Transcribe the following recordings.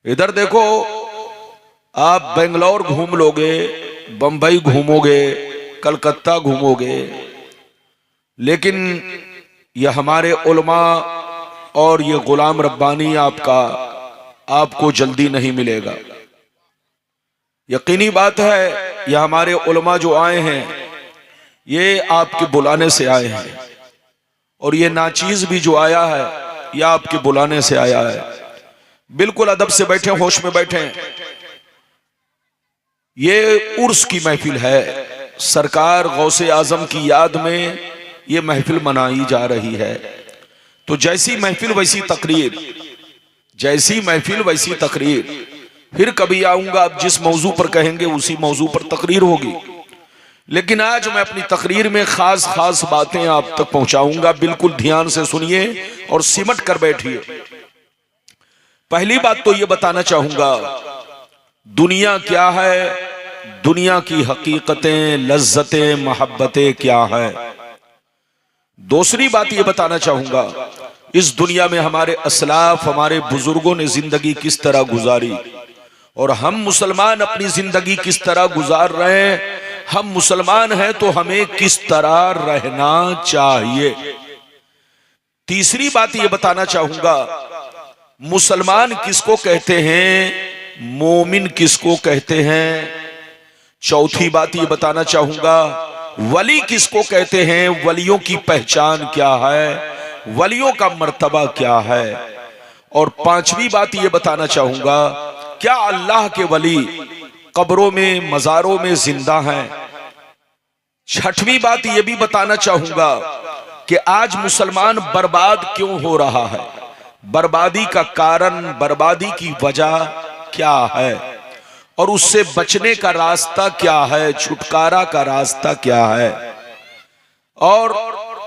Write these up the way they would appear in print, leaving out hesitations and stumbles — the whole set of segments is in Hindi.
इधर देखो, आप बेंगलोर घूम लोगे, बंबई घूमोगे, कलकत्ता घूमोगे, लेकिन यह हमारे उलमा और ये गुलाम रब्बानी आपको जल्दी नहीं मिलेगा। यकीनी बात है, यह हमारे उलमा जो आए हैं ये आपके बुलाने से आए हैं, और ये नाचीज भी जो आया है यह आपके बुलाने से आया है। बिल्कुल अदब से बैठे, होश में बैठे। ये उर्स की महफिल है, सरकार गौसे आजम की याद में ये महफिल मनाई जा रही है। तो जैसी महफिल वैसी तकरीर, जैसी महफिल वैसी तकरीर। फिर कभी आऊंगा, आप जिस मौजू पर कहेंगे उसी मौजू पर तकरीर होगी। लेकिन आज मैं अपनी तकरीर में खास खास बातें आप तक पहुंचाऊंगा। बिल्कुल ध्यान से सुनिए और सिमट कर बैठिए। पहली बात तो ये बताना चाहूंगा, दुनिया क्या है, दुनिया की हकीकतें, लज्जतें, मोहब्बतें क्या है। दूसरी बात ये बताना चाहूंगा, इस दुनिया में हमारे असलाफ, हमारे बुजुर्गों ने जिंदगी किस तरह गुजारी और हम मुसलमान अपनी जिंदगी किस तरह गुजार रहे हैं। हम मुसलमान हैं तो हमें किस तरह रहना चाहिए। तीसरी बात ये बताना चाहूंगा, मुसलमान किसको कहते हैं, मोमिन किसको कहते हैं। चौथी बात ये बताना चाहूंगा, वली किसको कहते हैं, वलियों की पहचान क्या है, वलियों का मर्तबा क्या है। और पांचवी बात ये बताना चाहूंगा, क्या अल्लाह के वली कब्रों में, मजारों में जिंदा हैं। छठवीं बात ये भी बताना चाहूंगा कि आज मुसलमान बर्बाद क्यों हो रहा है, बर्बादी का कारण, बर्बादी की वजह क्या है और उससे बचने का रास्ता क्या है, छुटकारा का रास्ता क्या है। और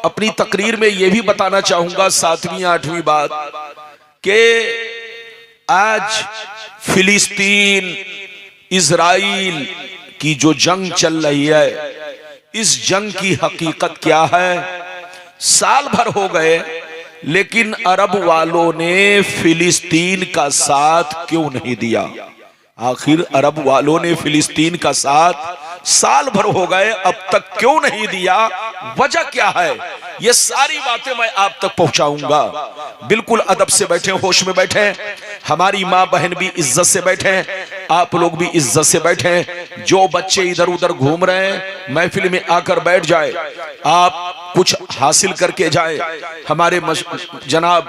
अपनी तकरीर में यह भी बताना चाहूंगा, सातवीं आठवीं बात, कि आज फिलिस्तीन इजराइल की जो जंग चल रही है, इस जंग की हकीकत क्या है। साल भर हो गए लेकिन अरब वालों ने फिलिस्तीन का साथ क्यों नहीं दिया। आखिर अरब वालों ने फिलिस्तीन का साथ साल भर हो गए, अब तक क्यों नहीं दिया, वजह क्या है। ये सारी बातें मैं आप तक पहुंचाऊंगा। बिल्कुल अदब से बैठे, होश में बैठे। हमारी माँ बहन भी इज्जत से बैठे, आप लोग भी इज्जत से बैठे। जो बच्चे इधर उधर घूम रहे हैं महफिल में आकर बैठ जाए, आप कुछ हासिल करके जाए। हमारे जनाब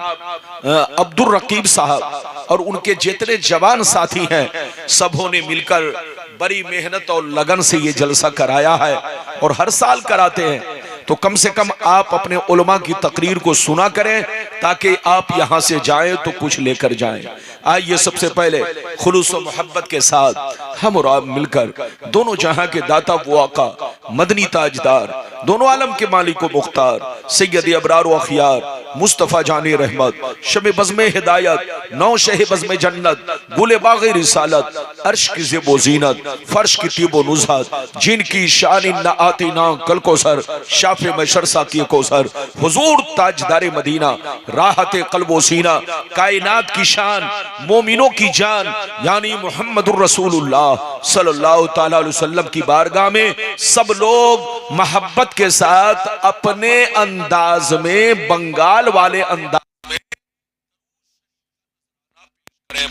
अब्दुल रकीब साहब और उनके जितने जवान साथी हैं, सबों ने मिलकर बड़ी मेहनत और लगन से ये जलसा कराया है और हर साल कराते हैं। तो कम से कम आप अपने उलमा की तकरीर को सुना करें ताकि आप यहां से जाएं तो कुछ लेकर जाएं। आइए सबसे पहले खुलूस और मोहब्बत के साथ हम और आप मिलकर दोनों जहां के दाता वो आका, मदनी ताजदार, दोनों आलम के मालिक व मुख्तार, सैयद अबरार व अखियार मुस्तफ़ा जानी रहमत, शब बज़्म हिदायत, नौ शह बज़्म जन्नत, गुले बाग़े रिसालत, अर्श की ज़ेबो ज़ीनत, फर्श की तीबो नुज़हत, जिनकी शान न आती ना कल कौसर, शाफ़े मशर साक़ी कौसर, हुज़ूर ताजदार मदीना, राहत क़ल्ब सीना, कायनात की शान, मोमिनों की जान, यानी मुहम्मदुर रसूलुल्लाह सल्लल्लाहु तआला अलैहि वसल्लम की बारगाह में सब लोग मोहब्बत के साथ अपने अंदाज में, बंगाल वाले अंदाज में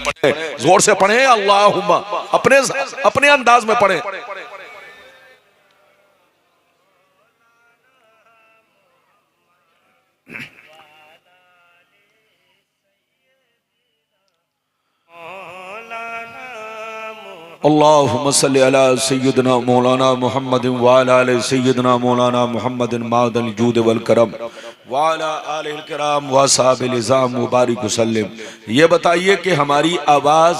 पढ़े, जोर से पढ़े अल्लाहुम्मा, अपने अंदाज में पढ़े। अल्लाहुम्मा सल्ली अला सय्यदना मौलाना मुहम्मद व अला आलि सय्यदना मौलाना मुहम्मद मादल जूद वल करम व अला आलिल किराम व असहाबिल इज़ाम मुबारक वसल्लम। ये बताइए कि हमारी आवाज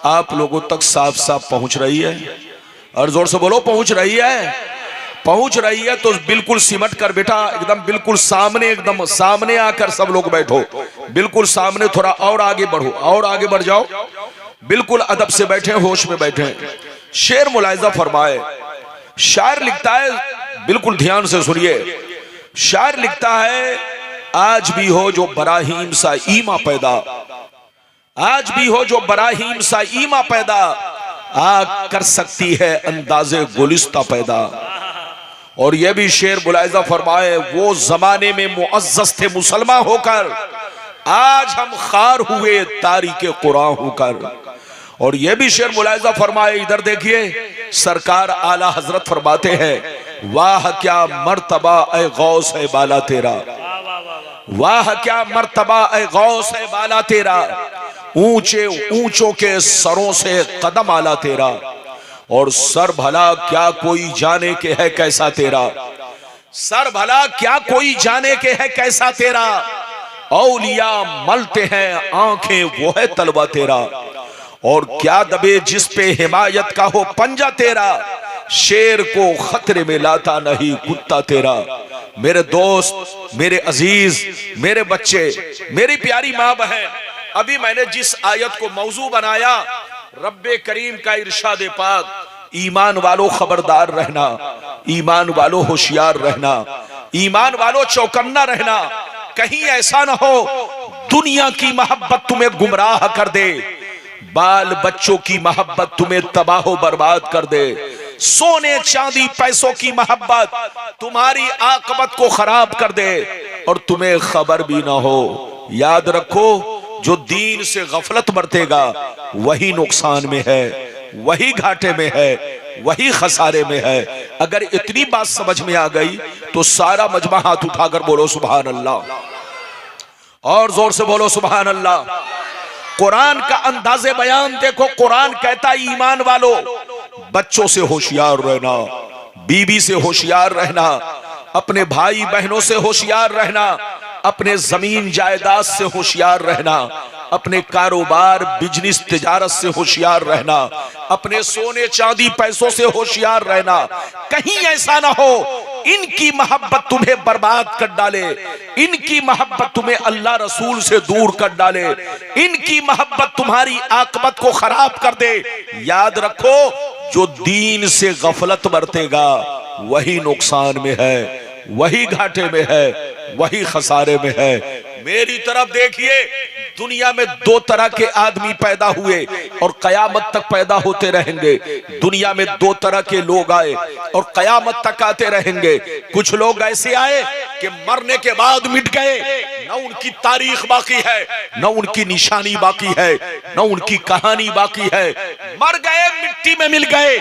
आप लोगों तक साफ साफ पहुंच रही है? और जोर से बोलो, पहुंच रही है? पहुंच रही है तो बिल्कुल सिमट कर बेटा, एकदम बिल्कुल सामने, एकदम सामने आकर सब लोग बैठो। बिल्कुल सामने, थोड़ा और आगे बढ़ो, और आगे बढ़ जाओ। बिल्कुल अदब से बैठे, होश में बैठे। शेर मुलाहिजा फरमाए। शायर लिखता है, बिल्कुल ध्यान से सुनिए। शायर लिखता है, आज भी हो जो बराहीम सा ईमा पैदा, आज भी हो जो बराहीम सा ईमा पैदा, आग कर सकती है अंदाजे गुलिस्ता पैदा। और यह भी शेर मुलाहिजा फरमाए, वो जमाने में मुअज्जज थे मुसलमान होकर, आज हम खार हुए तारीके कुरान होकर। और यह भी शेर मुलाहिजा फरमाए, इधर देखिए सरकार आला हजरत फरमाते हैं, वाह क्या मर्तबा ए गौस है बाला तेरा, वाह क्या मर्तबा ए गौस है बाला तेरा, ऊंचे ऊंचों के सरों से कदम आला तेरा। और सर भला क्या कोई जाने के है कैसा तेरा, सर भला क्या कोई जाने के है कैसा तेरा, औलिया मलते हैं आंखें वो है तलवा तेरा। और क्या दबे जिस पे हिमायत का हो पंजा तेरा, शेर को खतरे में लाता नहीं कुत्ता तेरा। मेरे दोस्त, मेरे अजीज, मेरे बच्चे, मेरी प्यारी माँ बहन, अभी मैंने जिस आयत को मौजू बनाया, रब्बे करीम का इरशाद पाक, ईमान वालों खबरदार रहना, ईमान वालों होशियार रहना, ईमान वालों चौकन्ना रहना। कहीं ऐसा ना हो दुनिया की मोहब्बत तुम्हें गुमराह कर दे, बाल बच्चों की मोहब्बत तुम्हें तबाह बर्बाद कर दे, सोने चांदी पैसों की मोहब्बत तुम्हारी आकबत को खराब कर दे और तुम्हें खबर भी ना हो। याद रखो, जो दीन से गफलत बरतेगा वही नुकसान में है, वही घाटे में है, वही खसारे में है। अगर इतनी बात समझ में आ गई तो सारा मजमा हाथ उठाकर बोलो सुभान अल्लाह, और जोर से बोलो सुभान अल्लाह। कुरान का अंदाज़े बयान देखो, कुरान कहता ईमान वालों बच्चों से होशियार रहना, बीवी से होशियार रहना, अपने भाई बहनों से होशियार रहना, अपने जमीन जायदाद से होशियार रहना, अपने कारोबार बिजनेस तिजारत से होशियार रहना, अपने सोने चांदी पैसों से होशियार रहना। कहीं ऐसा ना हो इनकी मोहब्बत तुम्हें बर्बाद कर डाले, इनकी मोहब्बत तुम्हें अल्लाह रसूल से दूर कर डाले, इनकी मोहब्बत तुम्हारी आकबत को खराब कर दे। याद रखो, जो दीन से गफलत बरतेगा वही नुकसान में है, वही घाटे में है, वही खसारे में है। मेरी तरफ देखिए, दुनिया में दो तरह के आदमी पैदा हुए और कयामत तक पैदा होते रहेंगे। दुनिया में दो तरह के लोग आए और कयामत तक आते रहेंगे। कुछ लोग ऐसे आए कि मरने के बाद मिट गए, न उनकी तारीख बाकी है, न उनकी निशानी बाकी है, न उनकी कहानी बाकी है। मर गए, मिट्टी में मिल गए,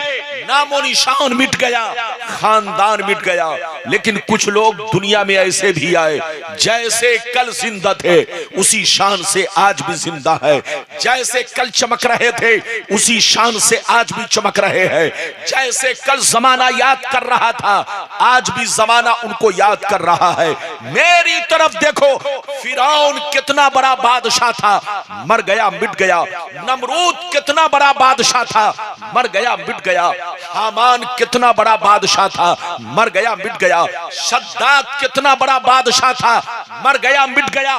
नामो निशान मिट गया, खानदान मिट गया। लेकिन कुछ लोग दुनिया में ऐसे भी आए, जैसे कल जिंदा थे उसी शान से आज भी जिंदा है, जैसे कल चमक रहे थे उसी शान से आज भी चमक रहे हैं, जैसे कल जमाना याद कर रहा था आज भी जमाना उनको याद कर रहा है। मेरी तरफ देखो, फिरौन कितना बड़ा बादशाह था, मर गया मिट गया। नमरूद कितना बड़ा बादशाह था, मर गया मिट गया। हामान कितना बड़ा बादशाह था, मर गया मिट गया। शद्दाद कितना बड़ा बादशाह था, मर गया मिट गया।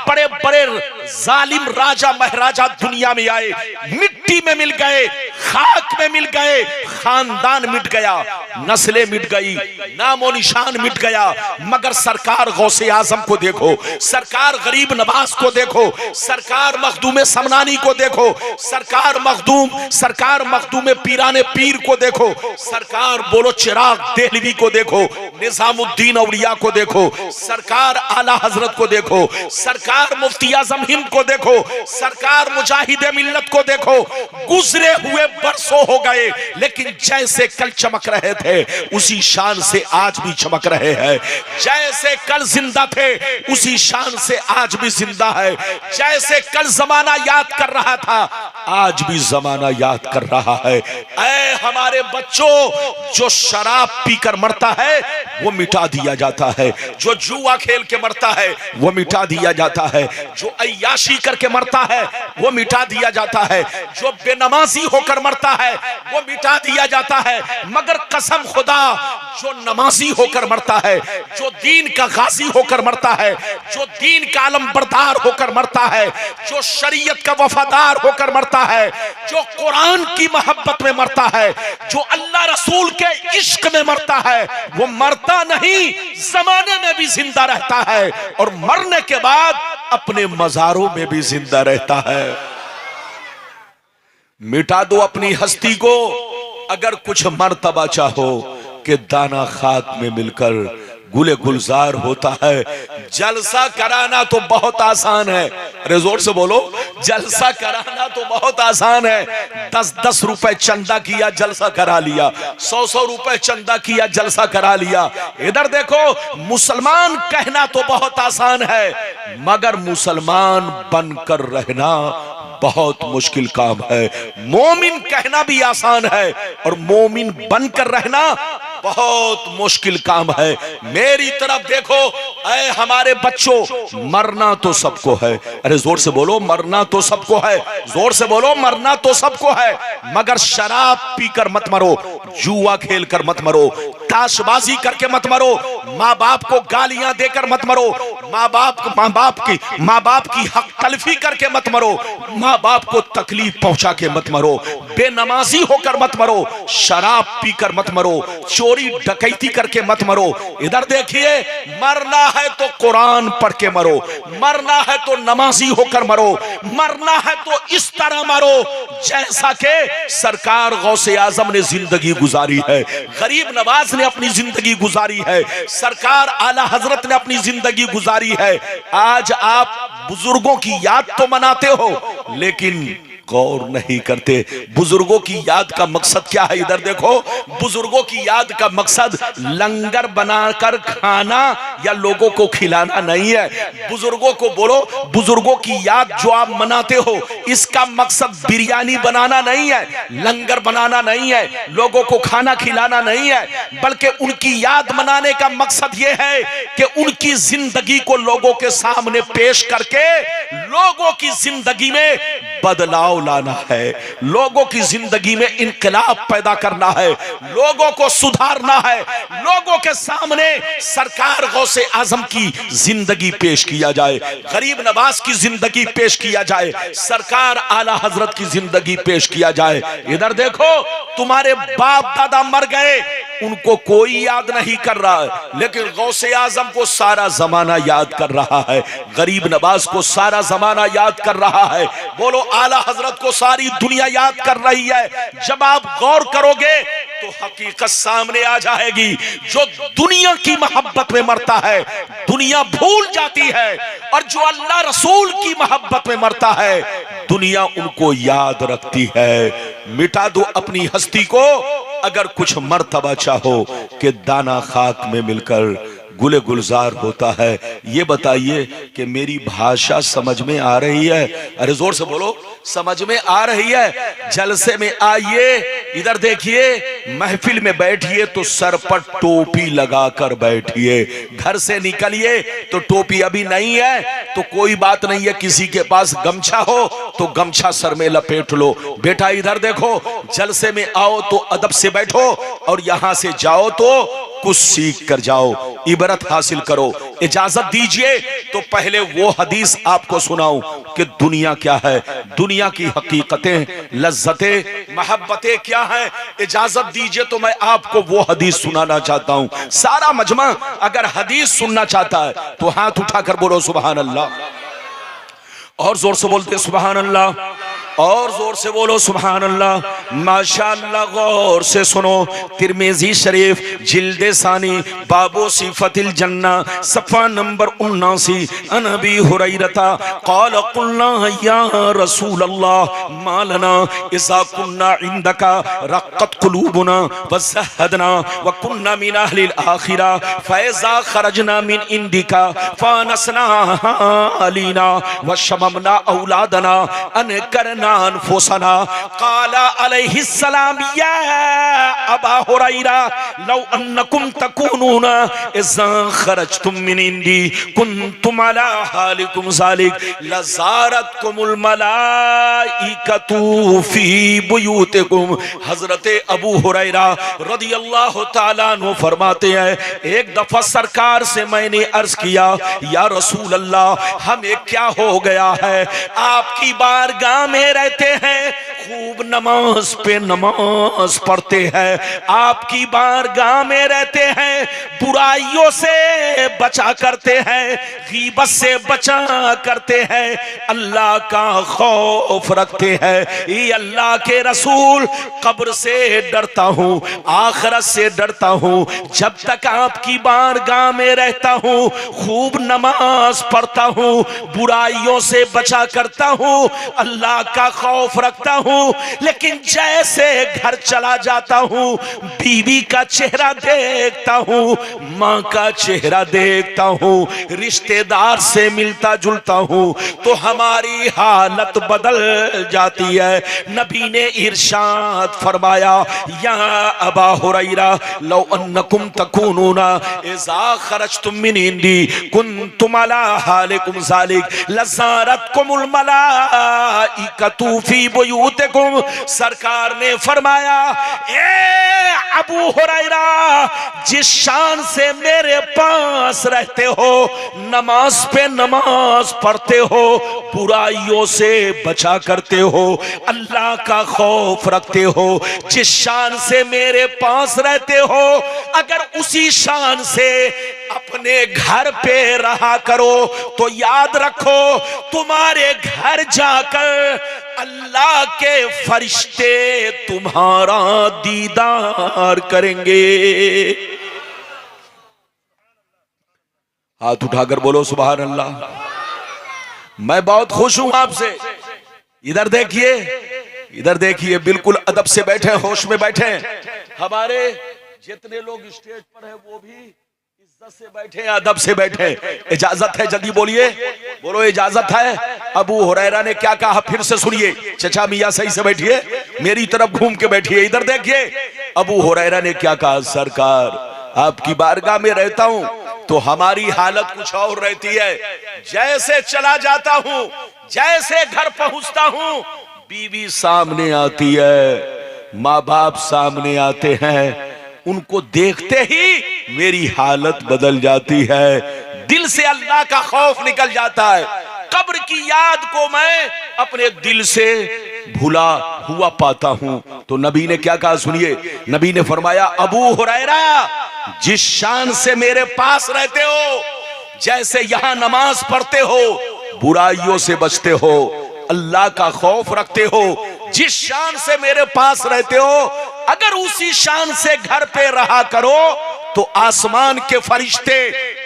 बड़े बड़े जालिम राजा महाराजा दुनिया में आए, मिट्टी में मिल गए, खाक में मिल गए, खानदान मिट गया, नस्लें मिट गई, नामो निशान मिट गया। मगर सरकार गौसे आजम को देखो, सरकार गरीब नवाज को देखो, सरकार मखदूम समनानी को देखो, सरकार मखदूम पीराने पीर को देखो, सरकार बोलो चिराग देहलवी को देखो, निजामुद्दीन औलिया को देखो, सरकार आला हजरत को देखो, सरकार मुफ्ती आजम हिंद को देखो, सरकार मुजाहिदे मिल्लत को देखो। गुजरे हुए बरसों हो गए, लेकिन जैसे कल चमक रहे थे उसी शान से आज भी चमक रहे हैं। जैसे कल जिंदा थे उसी शान से आज भी जिंदा है। जैसे कल जमाना याद कर रहा था आज भी जमाना याद कर रहा है। ऐ हमारे बच्चों, जो शराब पीकर मरता है वो मिटा दिया जाता है, जो जुआ खेल के मरता है वो मिटा दिया जाता है, जो अय्याशी करके मरता है वो मिटा दिया जाता है, जो बेनमाजी होकर मरता है वो मिटा दिया जाता है। मगर कसम खुदा, जो नमाजी होकर मरता है, जो दीन का गाजी होकर मरता है, जो दीन का आलमबरदार होकर मरता है, जो शरीयत का वफादार होकर मरता है, जो कुरान की मोहब्बत में मरता है, जो अल्लाह रसूल के इश्क में मरता है, वो मरता नहीं, जमाने में भी जिंदा रहता है और मरने के बाद अपने मजारों में भी जिंदा रहता है। मिटा दो अपनी हस्ती को अगर कुछ मर्तबा चाहो कि दाना खाक में मिलकर गुले गुलजार होता है। जलसा कराना तो बहुत आसान है, अरे जोर से बोलो, जलसा कराना तो बहुत आसान है। 10-10 रुपए चंदा किया जलसा करा लिया, 100-100 रुपए चंदा किया जलसा करा लिया। इधर देखो, मुसलमान कहना तो बहुत आसान है मगर मुसलमान बनकर रहना बहुत मुश्किल काम है। मोमिन कहना भी आसान है और मोमिन बनकर रहना बहुत मुश्किल काम है। मेरी तरफ देखो, ऐ हमारे बच्चों, मरना तो सबको है, अरे जोर से बोलो, मरना तो सबको है, जोर से बोलो, मरना तो सबको है, मगर शराब पीकर मत मरो, जुआ खेलकर मत मरो, ताशबाजी करके मत मरो, माँ बाप को गालियां देकर मत मरो, माँ बाप की हक तलफी करके मत मरो, माँ बाप को तकलीफ पहुंचा के मत मरो, बेनमाजी होकर मत मरो, शराब पीकर मत मरो, चोरी डकैती करके मत मरो। इधर देखिए, मरना है तो कुरान पढ़ के मरो, मरना है तो नमाजी होकर मरो, मरना है तो इस तरह मरो जैसा के सरकार गौसे आजम ने जिंदगी गुजारी है, गरीब नवाज ने अपनी जिंदगी गुजारी है, सरकार आला हजरत ने अपनी जिंदगी गुजारी है। आज आप बुजुर्गों की याद तो मनाते हो लेकिन गौर नहीं करते बुजुर्गों की याद का मकसद क्या है। इधर देखो, बुजुर्गों की याद का मकसद लंगर बनाकर खाना या लोगों को खिलाना नहीं है। बुजुर्गों को बोलो, बुजुर्गों की याद जो आप मनाते हो इसका मकसद बिरयानी बनाना नहीं है, लंगर बनाना नहीं है, लोगों को खाना खिलाना नहीं है, बल्कि उनकी याद मनाने का मकसद यह है कि उनकी जिंदगी को लोगों के सामने पेश करके लोगों की जिंदगी में बदलाव लाना है, लोगों की जिंदगी में इनकलाब पैदा करना है, लोगों को सुधारना है, लोगों के सामने सरकार गौसे आजम की जिंदगी पेश किया जाए, गरीब नवाज की जिंदगी पेश किया जाए, सरकार आला हजरत की जिंदगी पेश किया जाए। इधर देखो, तुम्हारे बाप दादा मर गए, उनको कोई याद नहीं कर रहा है, लेकिन गौसे आजम को सारा जमाना याद कर रहा है, गरीब नवाज को सारा जमाना याद कर रहा है, बोलो आला हजरत को सारी दुनिया याद कर रही है। जब आप गौर करोगे तो हकीकत सामने आ जाएगी। जो दुनिया की मोहब्बत में मरता है दुनिया भूल जाती है, और जो अल्लाह रसूल की मोहब्बत में मरता है दुनिया उनको याद रखती है। मिटा दो अपनी हस्ती को अगर कुछ मर्तबा चाहो कि दाना खाक में मिलकर गुले गुलजार होता है। ये बताइए कि मेरी भाषा समझ में आ रही है? अरे जोर से बोलो, समझ में आ रही है? जलसे में आइए, इधर देखिए, महफिल में बैठिए तो सर पर टोपी लगाकर बैठिए, घर से निकलिए तो टोपी अभी नहीं है तो कोई बात नहीं है, किसी के पास गमछा हो तो गमछा सर में लपेट लो। बेटा इधर देखो, जलसे में आओ तो अदब से बैठो और यहां से जाओ तो कुछ सीख कर जाओ, इबरत हासिल करो। इजाजत दीजिए तो पहले वो हदीस आपको सुनाऊं कि दुनिया क्या है, दुनिया की हकीकतें, लज्जतें, मोहब्बतें क्या है। इजाजत दीजिए तो मैं आपको वो हदीस सुनाना चाहता हूं। सारा मजमा अगर हदीस सुनना चाहता है तो हाथ उठाकर बोलो सुभान अल्लाह, और जोर से बोलते सुभान अल्लाह, और जोर से बोलो सुभान अल्लाह। माशाअल्लाह, गौर से सुनो, तिरमिजी शरीफ जिल्दे सानी बाबो सिफतिल जन्ना सफ़ा नंबर 79, अन अबी हुरैरता क़ाल क़ुलना या रसूल अल्लाह मा लना इज़ा कुन्ना इंदका रक़्क़त क़ुलूबुना व ज़हदना व कुन्ना मिन अहलिल आखिरा फ़इज़ा ख़रजना मिन इंदिका फ़नसना अलीना व शममना औलादना अन करना अनफुसना। क़ाला अलैहिस्सलाम या अबा हुरैरा लौ अन्नकुम तकूनूना इज़ा खरजतुम मिन इंदी कुन्तुम अला हालिकुम ज़ालिक लज़ारतकुमुल मलाइकतु फी बुयूतिकुम। हज़रत अबू हुरैरा रदियल्लाहु ताला अन्हु फरमाते हैं, एक दफा सरकार से मैंने अर्ज किया, या रसूल अल्लाह, हमें क्या हो गया है, आपकी बारगाह में रहते हैं, खूब नमाज पे नमाज पढ़ते हैं, आपकी बारगाह में रहते हैं, बुराइयों से बचा करते हैं, गीबत से बचा करते हैं, अल्लाह का खौफ रखते हैं। ये अल्लाह के रसूल, कब्र से डरता हूँ, आखिरत से डरता हूँ, जब तक आपकी बारगाह में रहता हूँ, खूब नमाज पढ़ता हूँ, बुराइयों से बचा करता हूँ, अल्लाह का खौफ रखता हूँ, लेकिन जैसे घर चला जाता हूँ, बीवी का चेहरा देखता हूँ, माँ का चेहरा देखता हूँ, रिश्तेदार से मिलता जुलता हूँ, तो हमारी हालत बदल जाती है। नबी ने इरशाद फरमाया, या अबा हुरैरा लौ अन्नकुम तकूनूना इज़ा खरजतुम मिन इंदी कुन्तुम अला हालिकुम ज़ालिक लज़ारतकुमुल मलाइकतु फी बुयूतिकुम। सरकार ने फरमाया, ए अबू हुरैरा, जिस शान से मेरे पास रहते हो, नमाज पे नमाज पढ़ते हो, बुराइयों से बचा करते हो, अल्लाह का खौफ रखते हो, जिस शान से मेरे पास रहते हो, अगर उसी शान से अपने घर पे रहा करो तो याद रखो, तुम्हारे घर जाकर अल्लाह के फरिश्ते तुम्हारा दीदार करेंगे। हाथ उठाकर बोलो सुभान अल्लाह। मैं बहुत खुश हूं आपसे। इधर देखिए, इधर देखिए, बिल्कुल अदब से बैठे, होश में बैठे। हमारे जितने लोग स्टेज पर है वो भी इज्जत से बैठे, अदब से बैठे। इजाजत है? जल्दी बोलिए, बोलो इजाजत है। अबू हुरैरा ने क्या कहा फिर से सुनिए। चचा मियां सही से बैठिए, मेरी तरफ घूम के बैठिए, इधर देखिए। अबू हुरैरा ने क्या कहा, सरकार आपकी बारगाह में रहता हूं तो हमारी हालत कुछ और रहती है। जैसे चला जाता हूं, जैसे घर पहुंचता हूं, बीवी सामने आती है, माँ बाप सामने आते हैं, उनको देखते ही मेरी हालत बदल जाती है, दिल से अल्लाह का खौफ निकल जाता है, कब्र की याद को मैं अपने दिल से भुला हुआ पाता हूं। तो नबी ने क्या कहा सुनिए। नबी ने फरमाया, अबू हुरैरा, जिस शान से मेरे पास रहते हो, जैसे यहां नमाज पढ़ते हो, बुराइयों से बचते हो, अल्लाह का खौफ रखते हो, जिस शान से मेरे पास रहते हो, अगर उसी शान से घर पे रहा करो तो आसमान के फरिश्ते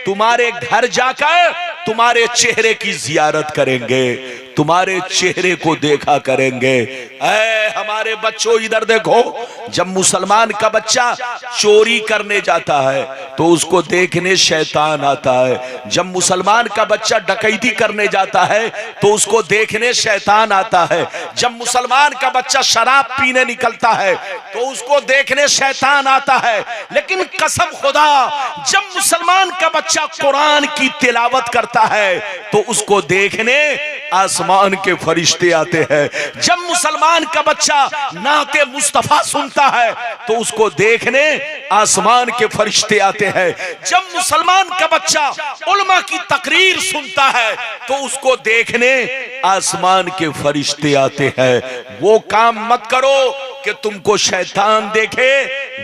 तुम्हारे घर जाकर तुम्हारे चेहरे की जियारत करेंगे, तुम्हारे चेहरे को देखा करेंगे। ऐ हमारे बच्चों, इधर देखो, जब मुसलमान का बच्चा चोरी करने जाता है तो उसको देखने शैतान आता है, जब मुसलमान का बच्चा डकैती करने जाता है तो उसको देखने शैतान आता है, जब मुसलमान का बच्चा शराब पीने निकलता है तो उसको देखने शैतान आता है। लेकिन कसम खुदा, जब मुसलमान का बच्चा कुरान की तिलावत करता है तो उसको देखने आसमान के फरिश्ते आते हैं। जब मुसलमान का बच्चा नाते मुस्तफा सुनता है तो उसको देखने आसमान के फरिश्ते आते हैं। जब मुसलमान का बच्चा उलमा की तकरीर सुनता है तो उसको देखने आसमान के फरिश्ते आते हैं। वो काम मत करो कि तुमको शैतान देखे,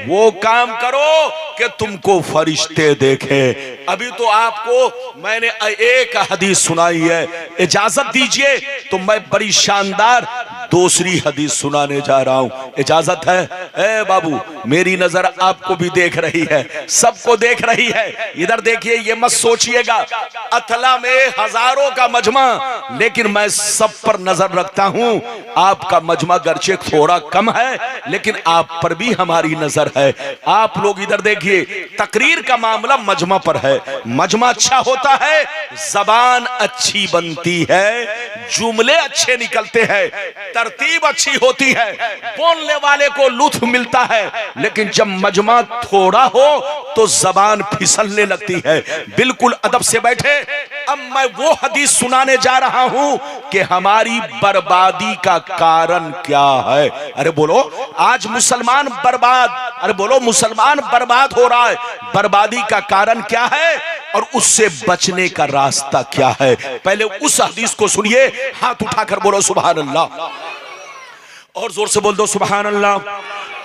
वो काम करो कि तुमको फरिश्ते देखे। अभी तो आपको मैंने एक हदीस सुनाई है, इजाजत दीजिए तो मैं बड़ी शानदार दूसरी हदीस सुनाने जा रहा हूं। इजाजत है? ए बाबू, मेरी नजर आपको भी देख रही है, सबको देख रही है। इधर देखिए, ये मत सोचिएगा अथला में हजारों का मजमा, लेकिन मैं सब पर नजर रखता हूं। आपका मजमा गर्चे थोड़ा कम है लेकिन आप पर भी हमारी नजर है। आप लोग इधर देखिए, तकरीर का मामला मजमा पर है। मजमा अच्छा होता है, जबान अच्छी बनती है, जुमले अच्छे निकलते हैं, तरतीब अच्छी होती है, बोलने वाले को लुत्फ मिलता है। लेकिन जब मजमा थोड़ा हो तो जबान फिसलने लगती है। बिल्कुल अदब से बैठे। अब मैं वो हदीस सुनाने जा रहा हूं कि हमारी बर्बादी का कारण क्या है। अरे बोलो, आज मुसलमान बर्बाद, अरे बोलो मुसलमान बर्बाद हो रहा है। बर्बादी का कारण क्या है और उससे बचने का रास्ता क्या है? पहले उस हदीस को सुनिए। हाथ उठाकर बोलो सुभान अल्लाह। और जोर से बोल दो सुभान अल्लाह,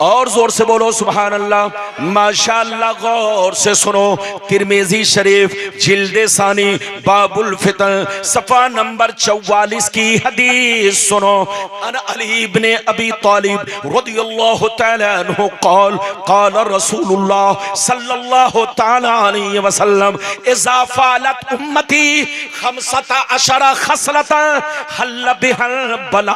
और जोर से बोलो सुभान अल्लाह। माशाअल्लाह, गौर से सुनो। तिरमिजी शरीफ जिल्दे सानी बाबुल फितन सफा नंबर 44 की हदीस सुनो। अन अली इब्ने अबी तालिब रदियल्लाहु तआला अन्हु क़ाल क़ाल रसूलुल्लाह सल्लल्लाहु तआला अलैहि वसल्लम इज़ा फ़अलत उम्मती 15 खसलतन हल्ल बिहल बला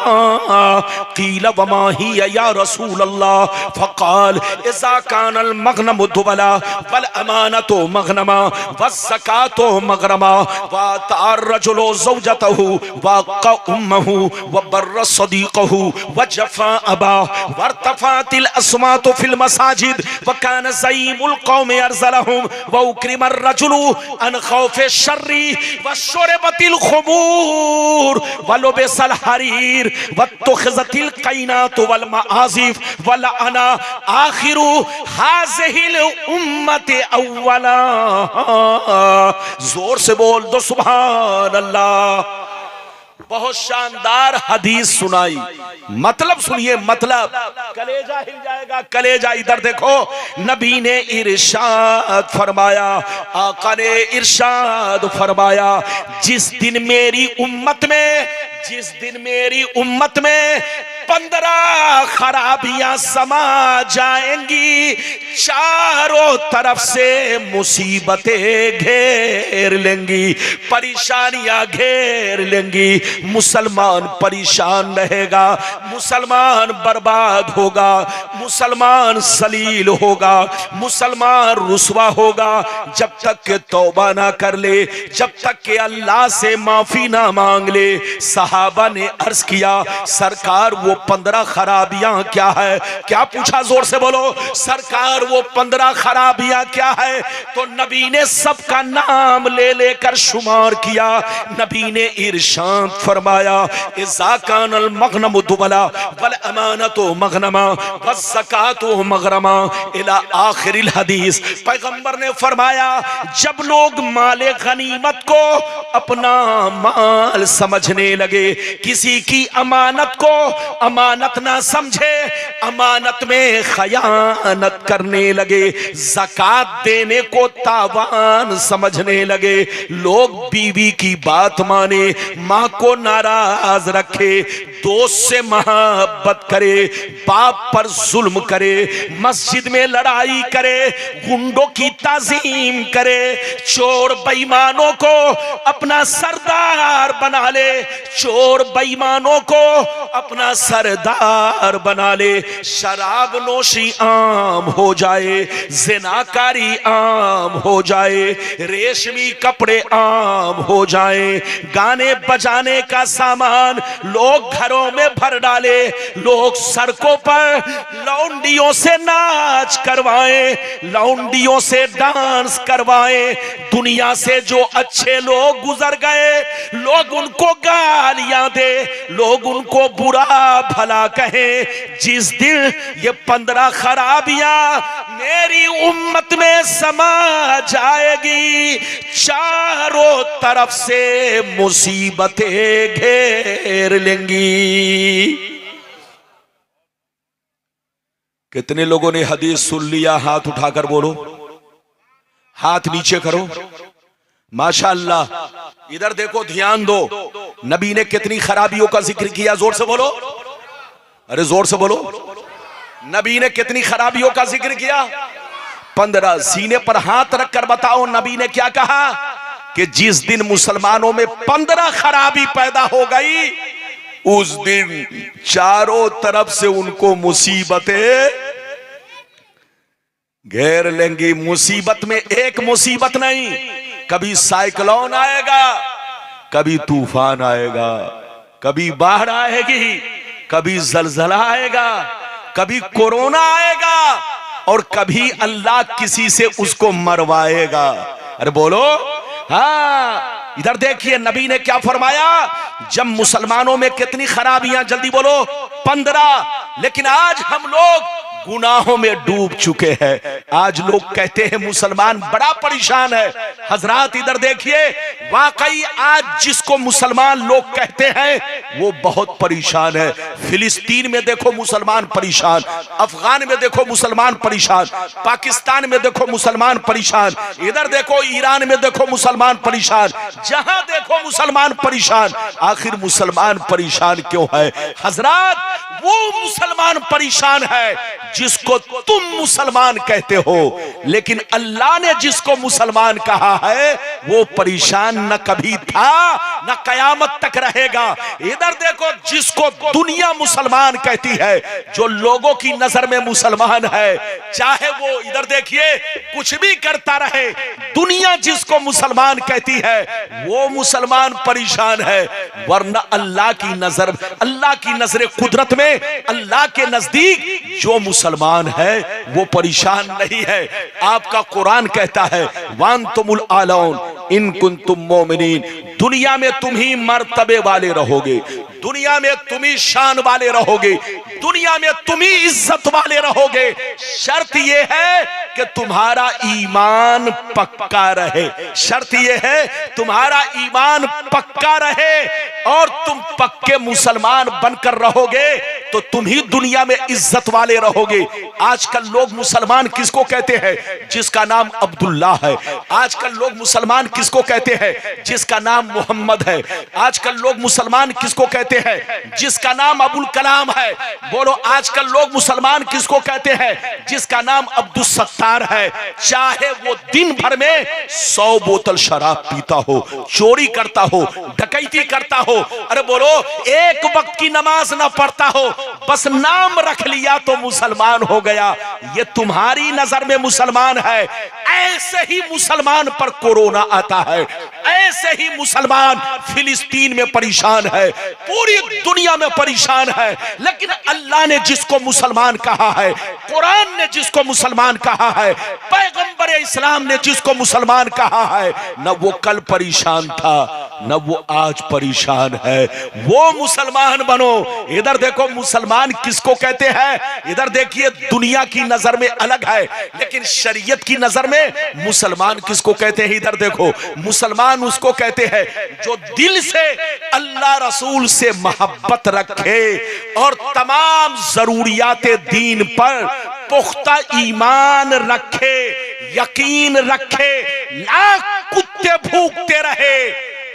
क़ील वमा हिया या रसूलल्लाह फ़क़ाल इज़ा कानल मग़नमु दुबला वल अमानतु मग़नमा वज़्ज़कातु मग़रमा वअतार रजुलु ज़ौजतहु वअक़ा उम्महु वबर्र सदीक़हु वजफ़ा अबा वरतफ़अतिल अस्वातु फ़िल मसाजिद वकान ज़ईमुल क़ौमि अरज़लहुम वउक्रिमर रजुलु अन ख़ौफ़ि शर्रि वशुरिबतिल ख़ुमूर वलुबिसल हरीर वत्तुख़िज़तिल क़ैनातु वल मआज़िफ़ वल अना आखिरु हाज़िहिल उम्मति अव्वला। जोर से बोल दो सुभान अल्लाह। बहुत शानदार हदीस सुनाई, मतलब सुनिए, मतलब कलेजा हिल जाएगा, कलेजा। इधर देखो, नबी ने इरशाद फरमाया, आका ने इरशाद फरमाया, जिस दिन मेरी उम्मत में 15 खराबियां समा जाएंगी, चारों तरफ से मुसीबतें घेर लेंगी, परेशानियां घेर लेंगी। मुसलमान परेशान रहेगा, मुसलमान बर्बाद होगा, मुसलमान सलील होगा, मुसलमान रुसवा होगा, जब तक के तौबा ना कर ले, जब तक के अल्लाह से माफी ना मांग ले। सहाबा ने अर्ज किया, सरकार वो 15 खराबियां क्या है? क्या पूछा? जोर से बोलो, सरकार वो 15 खराबियां क्या है? तो नबी ने सबका नाम ले लेकर शुमार किया। नबी ने इरशाद फरमाया, इज़ा कानल मग़नमु दुबला वल अमानतु मग़नमा वज़्ज़कातु मग़रमा इला आखिरिल हदीस। पैगंबर ने फरमाया, जब लोग माले गनीमत को अपना माल समझने लगे, किसी की अमानत को अमानत ना समझे, अमानत में खयानत करने लगे, ज़कात देने को तावान समझने लगे, लोग बीवी की बात माने, माँ को नाराज रखे, दोस्त से मोहब्बत करे, बाप पर जुल्म करे, मस्जिद में लड़ाई करे, गुंडों की ताजीम करे, चोर बेईमानों को अपना सरदार बना ले, चोर बेईमानों को अपना सरदार बना ले, शराब नोशी आम हो जाए, ज़िनाकारी आम हो जाए, रेशमी कपड़े आम हो जाए, गाने बजाने का सामान लोग घरों में भर डाले, लोग सड़कों पर लौंडियों से नाच करवाएं, लौंडियों से डांस करवाएं, दुनिया से जो अच्छे लोग गुजर गए, लोग उनको गालियां दे, लोग उनको बुरा भला कहे। जिस दिन ये 15 खराबियां मेरी उम्मत में समा जाएगी, चारों तरफ से मुसीबतें घेर लेंगी। कितने लोगों ने हदीस सुन लिया? हाथ उठाकर बोलो, हाथ नीचे करो। माशाअल्लाह। इधर देखो, ध्यान दो, नबी ने कितनी खराबियों का जिक्र किया। जोर से बोलो, अरे जोर से बोलो, नबी ने कितनी खराबियों का जिक्र किया? 15। सीने पर हाथ रखकर बताओ, नबी ने क्या कहा? कि जिस दिन मुसलमानों में 15 खराबी पैदा हो गई, उस दिन चारों तरफ से उनको मुसीबतें घेर लेंगी। मुसीबत में एक मुसीबत नहीं, कभी साइक्लोन आएगा, कभी तूफान आएगा, कभी बाढ़ आएगी, कभी जलजला आएगा, कभी कोरोना आएगा, और कभी अल्लाह किसी से उसको मरवाएगा। अरे बोलो हाँ। इधर देखिए, नबी ने क्या फरमाया? जब मुसलमानों में कितनी खराबियां, जल्दी बोलो, 15। लेकिन आज हम लोग गुनाहों में डूब चुके हैं। आज लोग कहते हैं मुसलमान बड़ा परेशान है। हजरात इधर देखिए, वाकई आज जिसको मुसलमान लोग कहते हैं वो बहुत परेशान है। फिलिस्तीन में देखो मुसलमान परेशान, अफगान में देखो मुसलमान परेशान, पाकिस्तान में देखो मुसलमान परेशान, इधर देखो ईरान में देखो मुसलमान परेशान, जहां देखो मुसलमान परेशान। आखिर मुसलमान परेशान क्यों है? हजरात, वो मुसलमान परेशान है जिसको तुम मुसलमान कहते हो, लेकिन अल्लाह ने जिसको मुसलमान कहा है वो परेशान न कभी था न कयामत तक रहेगा। इधर देखो, जिसको दुनिया मुसलमान कहती है, जो लोगों की नजर में मुसलमान है, चाहे वो इधर देखिए कुछ भी करता रहे, दुनिया जिसको मुसलमान कहती है वो मुसलमान परेशान है। वरना अल्लाह की नजर, अल्लाह की नजर कुदरत में, अल्लाह के नजदीक जो मुसलमान है वो परेशान नहीं है। आपका कुरान कहता है वांतुमुल आलौन इन कुंतुम मोमिनीन, दुनिया में तुम ही मर्तबे वाले रहोगे, दुनिया में तुम ही शान वाले रहोगे, दुनिया में तुम ही इज्जत वाले रहोगे। शर्त यह है कि तुम्हारा ईमान पक्का रहे, शर्त यह है तुम्हारा ईमान पक्का रहे और तुम पक्के मुसलमान बनकर रहोगे तो तुम ही दुनिया में इज्जत वाले रहोगे। आजकल लोग मुसलमान किसको कहते हैं? जिसका नाम अब्दुल्ला है। आजकल लोग मुसलमान किसको कहते हैं? जिसका नाम मोहम्मद है। आजकल लोग मुसलमान किसको कहते हैं? जिसका नाम अबुल कलाम है। बोलो, आजकल लोग मुसलमान किसको कहते हैं? जिसका नाम अब्दुल सत्तार है। चाहे वो दिन भर में 100 बोतल शराब पीता हो, चोरी करता हो, डकैती करता हो, अरे बोलो एक वक्त की नमाज ना पढ़ता हो, बस नाम रख लिया तो मुसलमान हो गया। ये तुम्हारी नजर में मुसलमान है। ऐसे ही मुसलमान पर कोरोना आता है, ऐसे ही मुसलमान फिलिस्तीन में परेशान है, पूरी दुनिया में परेशान है। लेकिन अल्लाह ने जिसको मुसलमान कहा है, कुरान ने जिसको मुसलमान कहा है, पैगंबर इस्लाम ने जिसको मुसलमान कहा है, न वो कल परेशान था न वो आज परेशान है। वो मुसलमान बनो। इधर देखो, मुसलमान किसको कहते हैं? इधर देखिए, दुनिया की नजर में अलग है, लेकिन शरीयत की नजर में मुसलमान किसको कहते हैं? इधर देखो, मुसलमान उसको कहते हैं जो दिल से अल्लाह रसूल से मोहब्बत रखे और तमाम जरूरियात दीन पर पुख्ता ईमान रखे, यकीन रखे, लाख कुत्ते भूखते रहे,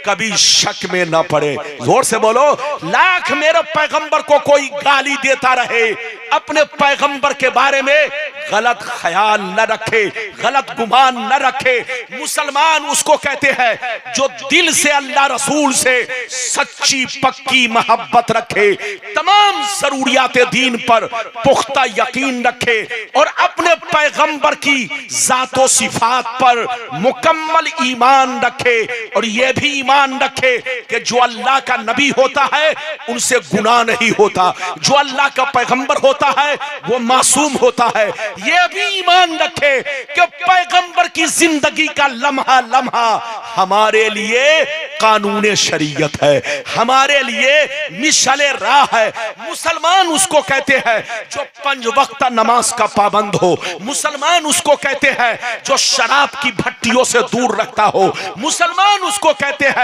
कभी शक में न पड़े। जोर से बोलो, लाख मेरे पैगंबर को कोई गाली देता रहे, अपने पैगंबर के बारे में गलत ख्याल न रखे, गलत गुमान न रखे। मुसलमान उसको कहते हैं जो दिल से अल्लाह रसूल से सच्ची पक्की मोहब्बत रखे, तमाम जरूरियात दीन पर पुख्ता यकीन रखे और अपने पैगंबर की जातो सिफात पर मुकम्मल ईमान रखे। और यह भी ईमान रखे कि जो अल्लाह का नबी होता है उनसे गुनाह नहीं होता, जो अल्लाह का पैगंबर होता है वो मासूम होता है। यह भी ईमान रखे कि पैगंबर की जिंदगी का लम्हा लम्हा हमारे लिए कानून शरीयत है, हमारे लिए मिसाले राह है। मुसलमान उसको कहते हैं जो 5 वक्त नमाज का पाबंद हो, मुसलमान उसको कहते हैं जो शराब की भट्टियों से दूर रखता हो, मुसलमान उसको कहते हैं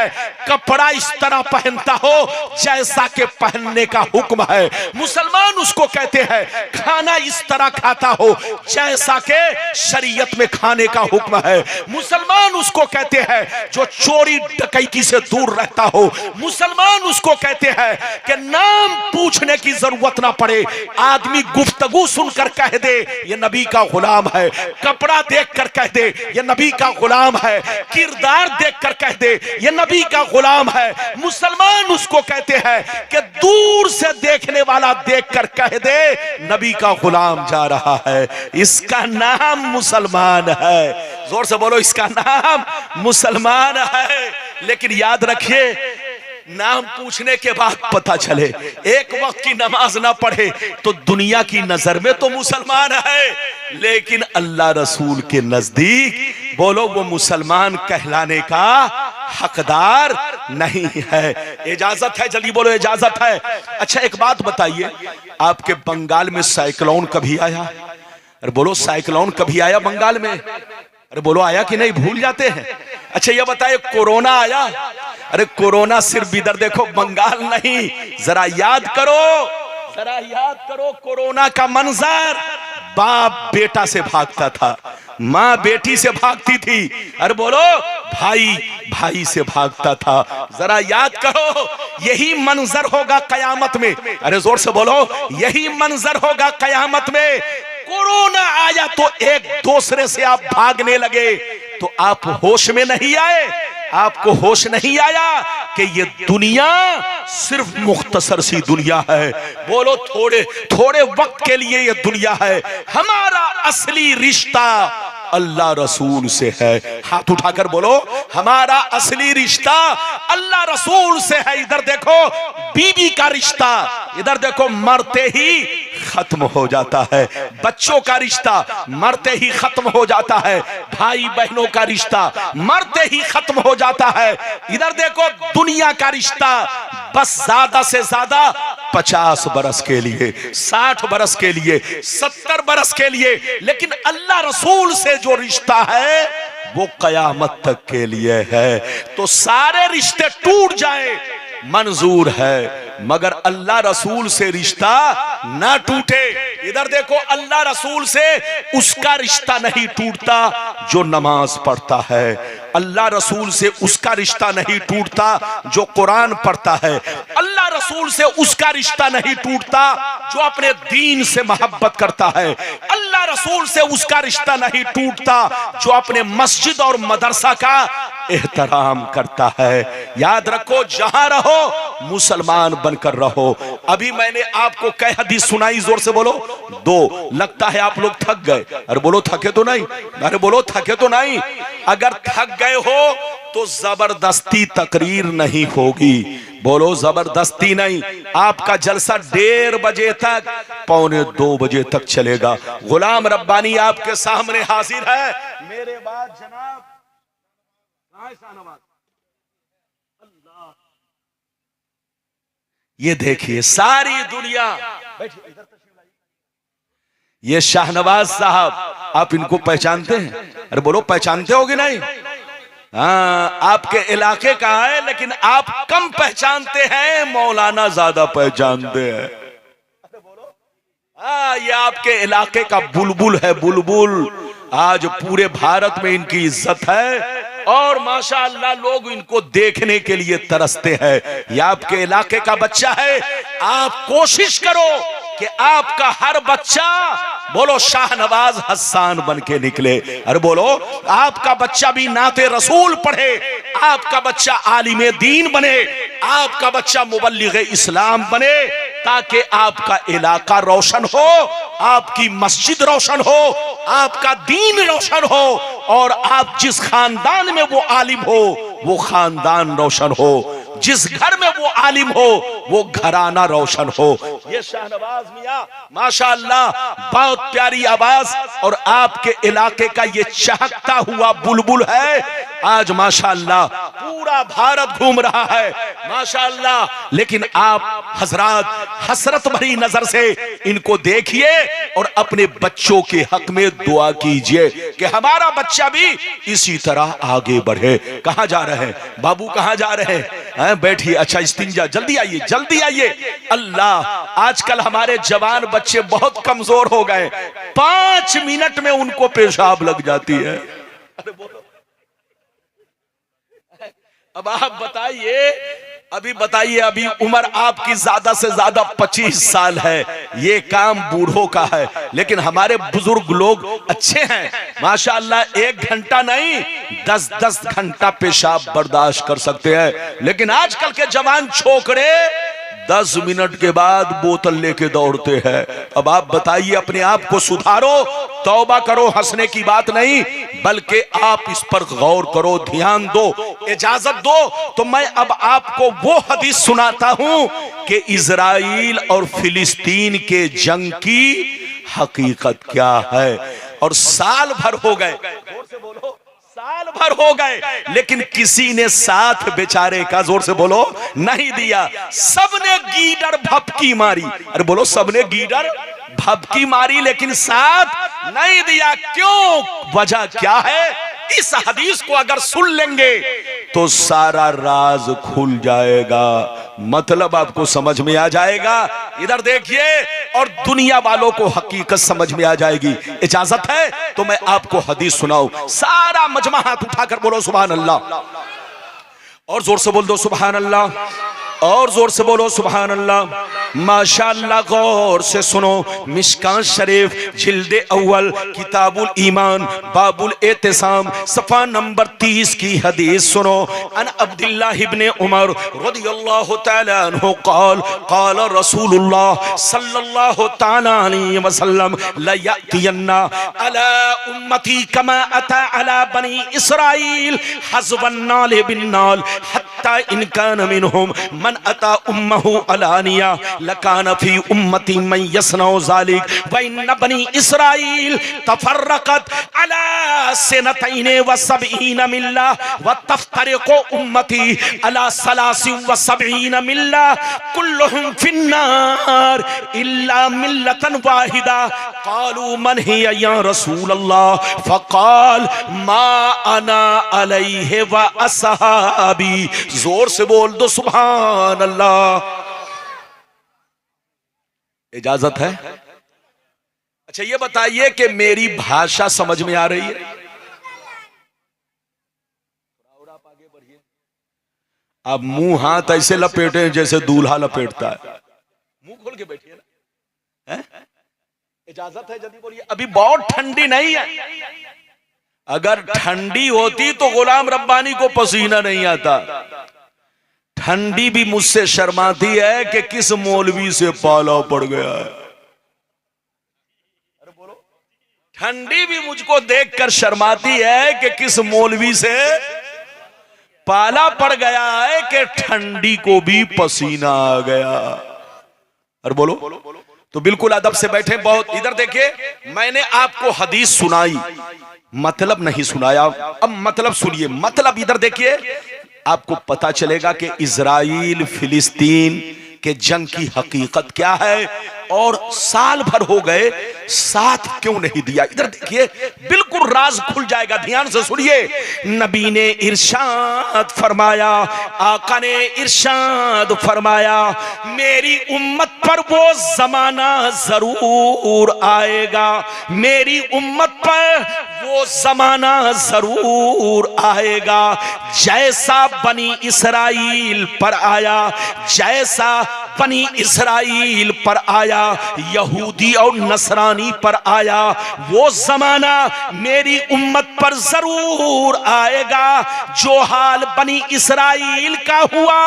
कपड़ा इस तरह पहनता हो जैसा के पहनने का हुक्म है, मुसलमान उसको कहते हैं खाना इस तरह खाता हो जैसा के शरीयत में खाने का हुक्म है, मुसलमान उसको कहते हैं जो चोरी डकैती से दूर रहता हो, मुसलमान उसको कहते हैं कि नाम पूछने की जरूरत ना पड़े, आदमी गुफ्तगू सुनकर कह दे ये नबी का गुलाम है, कपड़ा देखकर कह दे ये नबी का गुलाम है, किरदार देखकर कह दे ये नबी का गुलाम है। मुसलमान उसको कहते हैं कि दूर से देखने वाला देखकर कह दे नबी का गुलाम जा रहा है, इसका नाम मुसलमान है। जोर से बोलो, इसका नाम मुसलमान है। लेकिन याद रखिए, नाम पूछने के बाद पता चले एक वक्त की नमाज ना पढ़े तो दुनिया की नजर में तो मुसलमान है, लेकिन अल्लाह रसूल के नजदीक बोलो वो मुसलमान कहलाने का हकदार नहीं है। इजाजत है? जल्दी बोलो, इजाजत है? अच्छा एक बात बताइए, आपके बंगाल में साइक्लोन कभी आया? अरे बोलो, साइक्लोन कभी आया बंगाल में? अरे बोलो, आया कि नहीं? भूल जाते हैं। अच्छा ये बताइए, कोरोना आया? अरे कोरोना सिर्फ इधर देखो, बंगाल नहीं। जरा याद करो, जरा याद करो कोरोना का मंजर। बाप बेटा से भागता था, माँ बेटी से भागती थी, अरे बोलो भाई भाई से भागता था। जरा याद करो, यही मंजर होगा कयामत में। अरे जोर से बोलो, यही मंजर होगा कयामत में। कोरोना आया तो एक दूसरे से आप भागने लगे, तो आप होश में नहीं आए। आपको होश नहीं आया कि ये दुनिया सिर्फ मुख्तसर सी दुनिया है। बोलो, थोड़े थोड़े वक्त के लिए ये दुनिया है। हमारा असली रिश्ता अल्लाह रसूल से है। हाथ उठाकर बोलो, हमारा असली रिश्ता अल्लाह रसूल से है। इधर देखो बीवी का रिश्ता, इधर देखो मरते ही खत्म हो जाता है। बच्चों का रिश्ता मरते ही खत्म हो जाता है। भाई बहनों का रिश्ता मरते ही खत्म हो जाता है। इधर देखो दुनिया का रिश्ता बस ज्यादा से ज्यादा 50 बरस के लिए, 60 बरस के लिए, 70 बरस के लिए, लेकिन अल्लाह रसूल से जो रिश्ता है वो कयामत तक के लिए है। तो सारे रिश्ते टूट जाए मंजूर है, मगर अल्लाह रसूल से रिश्ता ना टूटे। इधर देखो, अल्लाह रसूल से उसका रिश्ता नहीं टूटता जो नमाज पढ़ता है। अल्लाह रसूल से उसका रिश्ता नहीं टूटता जो कुरान पढ़ता है। अल्लाह रसूल से उसका रिश्ता नहीं टूटता जो अपने दीन से मोहब्बत करता है। अल्लाह रसूल से उसका रिश्ता नहीं टूटता जो अपने मस्जिद और मदरसा का एहतराम करता है। याद रखो, जहां रहो मुसलमान बनकर रहो। अभी मैंने आपको कई हदीस सुनाई, जोर से बोलो। 2 लगता है आप लोग थक गए। अरे बोलो, थके तो नहीं? अरे बोलो, थके तो नहीं? अगर थक गए हो तो जबरदस्ती तकरीर नहीं होगी। बोलो, जबरदस्ती नहीं। आपका जलसा 1:30 बजे तक, 1:45 बजे तक चलेगा। गुलाम रब्बानी आपके सामने हाजिर है। मेरे बाद जनाब अल्लाह, ये देखिए सारी दुनिया। ये शाहनवाज साहब, आप इनको पहचानते हैं? अरे बोलो, पहचानते होगे नहीं? हाँ, आपके इलाके का है, लेकिन आप कम पहचानते हैं, मौलाना ज्यादा पहचानते हैं। हाँ, ये आपके इलाके का बुलबुल है, बुलबुल। आज पूरे भारत में इनकी इज्जत है और माशाअल्लाह लोग इनको देखने के लिए तरसते हैं। ये आपके इलाके का बच्चा है। आप कोशिश करो कि आपका हर बच्चा, बोलो, शाहनवाज हसन बन के निकले। अरे बोलो, आपका बच्चा भी नाते रसूल पढ़े, आपका बच्चा आलिमे दीन बने, आपका बच्चा मुबल्लिग इस्लाम बने, ताकि आपका इलाका रोशन हो, आपकी मस्जिद रोशन हो, आपका दीन रोशन हो, और आप जिस खानदान में वो आलिम हो वो खानदान रोशन हो, जिस घर में वो आलिम हो वो घराना रोशन हो। ये शाहनवाज मियां माशाअल्लाह बहुत प्यारी आवाज, और आपके इलाके का ये चहकता हुआ बुलबुल है। आज माशाअल्लाह पूरा भारत घूम रहा है माशाअल्लाह। लेकिन आप हजरात हसरत भरी नजर से इनको देखिए और अपने बच्चों के हक में दुआ कीजिए कि हमारा बच्चा भी इसी तरह आगे बढ़े। कहां जा रहे हैं बाबू, कहां जा रहे हैं? बैठिए। अच्छा, इस्तिंजा, जल्दी आइए, जल्दी आइए। अल्लाह, आजकल हमारे जवान बच्चे बहुत कमजोर हो गए, 5 मिनट में उनको पेशाब लग जाती है। अरे बोलो, अब आप बताइए, अभी बताइए, अभी उम्र आपकी ज्यादा से ज्यादा 25 साल है, ये काम बूढ़ों का है, लेकिन हमारे बुजुर्ग लोग अच्छे हैं माशाअल्लाह। 1 घंटा नहीं, 10-10 घंटा पेशाब बर्दाश्त कर सकते हैं। लेकिन आजकल के जवान छोकरे 10 मिनट के बाद बोतल लेके दौड़ते हैं। अब आप बताइए, अपने आप को सुधारो, तौबा करो, हंसने की बात नहीं। बल्कि आप इस पर गौर करो, ध्यान दो, इजाजत दो तो मैं अब आपको वो हदीस सुनाता हूं कि इजराइल और फिलिस्तीन के जंग की हकीकत क्या है। और साल भर हो गए, जोर से बोलो, साल भर हो गए, लेकिन किसी ने साथ बेचारे का, जोर से बोलो, नहीं दिया। सबने गीदड़ भपकी मारी, अरे बोलो, सबने गीदड़ भपकी मारी, लेकिन साथ नहीं दिया। क्यों? वजह क्या है? इस हदीस को अगर सुन लेंगे तो सारा राज खुल जाएगा, मतलब आपको समझ में आ जाएगा। इधर देखिए, और दुनिया वालों को हकीकत समझ में आ जाएगी। इजाजत है तो मैं आपको हदीस सुनाऊं। सारा मजमा हाथ उठाकर बोलो सुभान अल्लाह, और जोर से बोल दो सुभान अल्लाह, और जोर से बोलो सुभान अल्लाह। माशाअल्लाह, गौर से सुनो। मिशकात शरीफ जिल्दे अव्वल किताबुल ईमान बाबुल एतिसाम सफा नंबर 30 की हदीस सुनो। अन अब्दुल्लाह इब्ने उमर रदियल्लाहु तआला अन्हु क़ाल क़ाल रसूलुल्लाह सल्लल्लाहु तआला अलैहि वसल्लम ला यातियन्ना अला उम्मती कमा अता अला बनी इसराइल हज़वन नाल बिन नाल हत्ता इन कान मिनहुम मन अता उम्महु अलानिया लकान फी उम्मती मन यसनउ ज़ालिक व इन बनी इसराइल तफर्रकत अला सनतैन व सबईन मिल्ला व तफ्तरिकु उम्मती अला सलासिन व सबईन मिल्ला कुल्लुहुम फिन्नार इल्ला मिल्लतन वाहिदा। क़ालू मन हिया या रसूल अल्लाह फ़क़ाल मा अना अलैहि व असहाबी। जोर से बोल दो सुभान अल्लाह। इजाजत है? अच्छा ये बताइए कि मेरी भाषा समझ में आ रही है? आप आगे बढ़िए। आप मुंह हाथ ऐसे लपेटे जैसे दूल्हा लपेटता है, मुंह खोल के बैठिए ना, है? इजाजत है? जल्दी बोलिए। अभी बहुत ठंडी नहीं है, अगर ठंडी होती तो गुलाम रब्बानी को पसीना नहीं आता। ठंडी भी मुझसे शर्माती है कि किस मौलवी से पाला पड़ गया है। अरे बोलो, ठंडी भी मुझको देखकर शर्माती है कि किस मौलवी से पाला पड़ गया है कि ठंडी को भी पसीना आ गया। अरे बोलो, तो बिल्कुल अदब से बैठे। बहुत इधर देखिए, मैंने आपको हदीस सुनाई, मतलब नहीं सुनाया। अब मतलब सुनिए, मतलब इधर देखिए, आपको पता चलेगा कि इजराइल फिलिस्तीन के जंग की हकीकत क्या है। और साल भर हो गए, साथ क्यों नहीं दिया? इधर देखिए, बिल्कुल राज खुल जाएगा, ध्यान से सुनिए। नबी ने इरशाद फरमाया, आका ने इरशाद फरमाया, मेरी उम्मत पर वो जमाना जरूर आएगा, मेरी उम्मत पर वो जमाना जरूर आएगा जैसा बनी इसराइल पर आया, जैसा बनी इसराइल पर आया, यहूदी और नसरानी पर आया, वो जमाना मेरी उम्मत पर जरूर आएगा। जो हाल बनी इसराइल का हुआ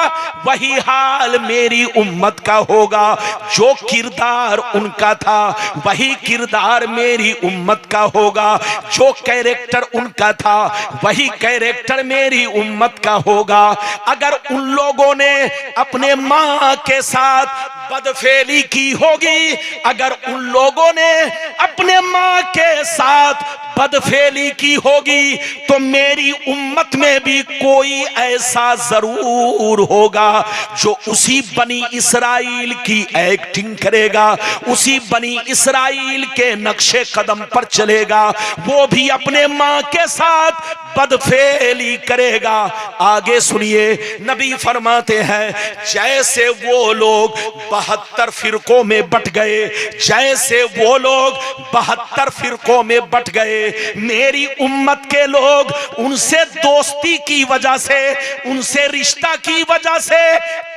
वही हाल मेरी उम्मत का होगा, जो किरदार उनका था वही किरदार मेरी उम्मत का होगा, जो कैरेक्टर उनका था वही कैरेक्टर मेरी उम्मत का होगा। अगर उन लोगों ने अपने मां के साथ बदफेली की होगी, अगर उन लोगों ने अपने मां के साथ बदफेली की होगी, तो मेरी उम्मत में भी कोई ऐसा जरूर होगा जो उसी बनी इसराइल की एक्टिंग करेगा, उसी बनी इसराइल के नक्शे कदम पर चलेगा, वो भी अपने मां के साथ बदफेली करेगा। आगे सुनिए, नबी फरमाते हैं, जैसे वो लोग 72 फिरकों में बट गए, जैसे वो लोग 72 फिरकों में बट गए, मेरी उम्मत के लोग उनसे दोस्ती की वजह से, उनसे रिश्ता की वजह से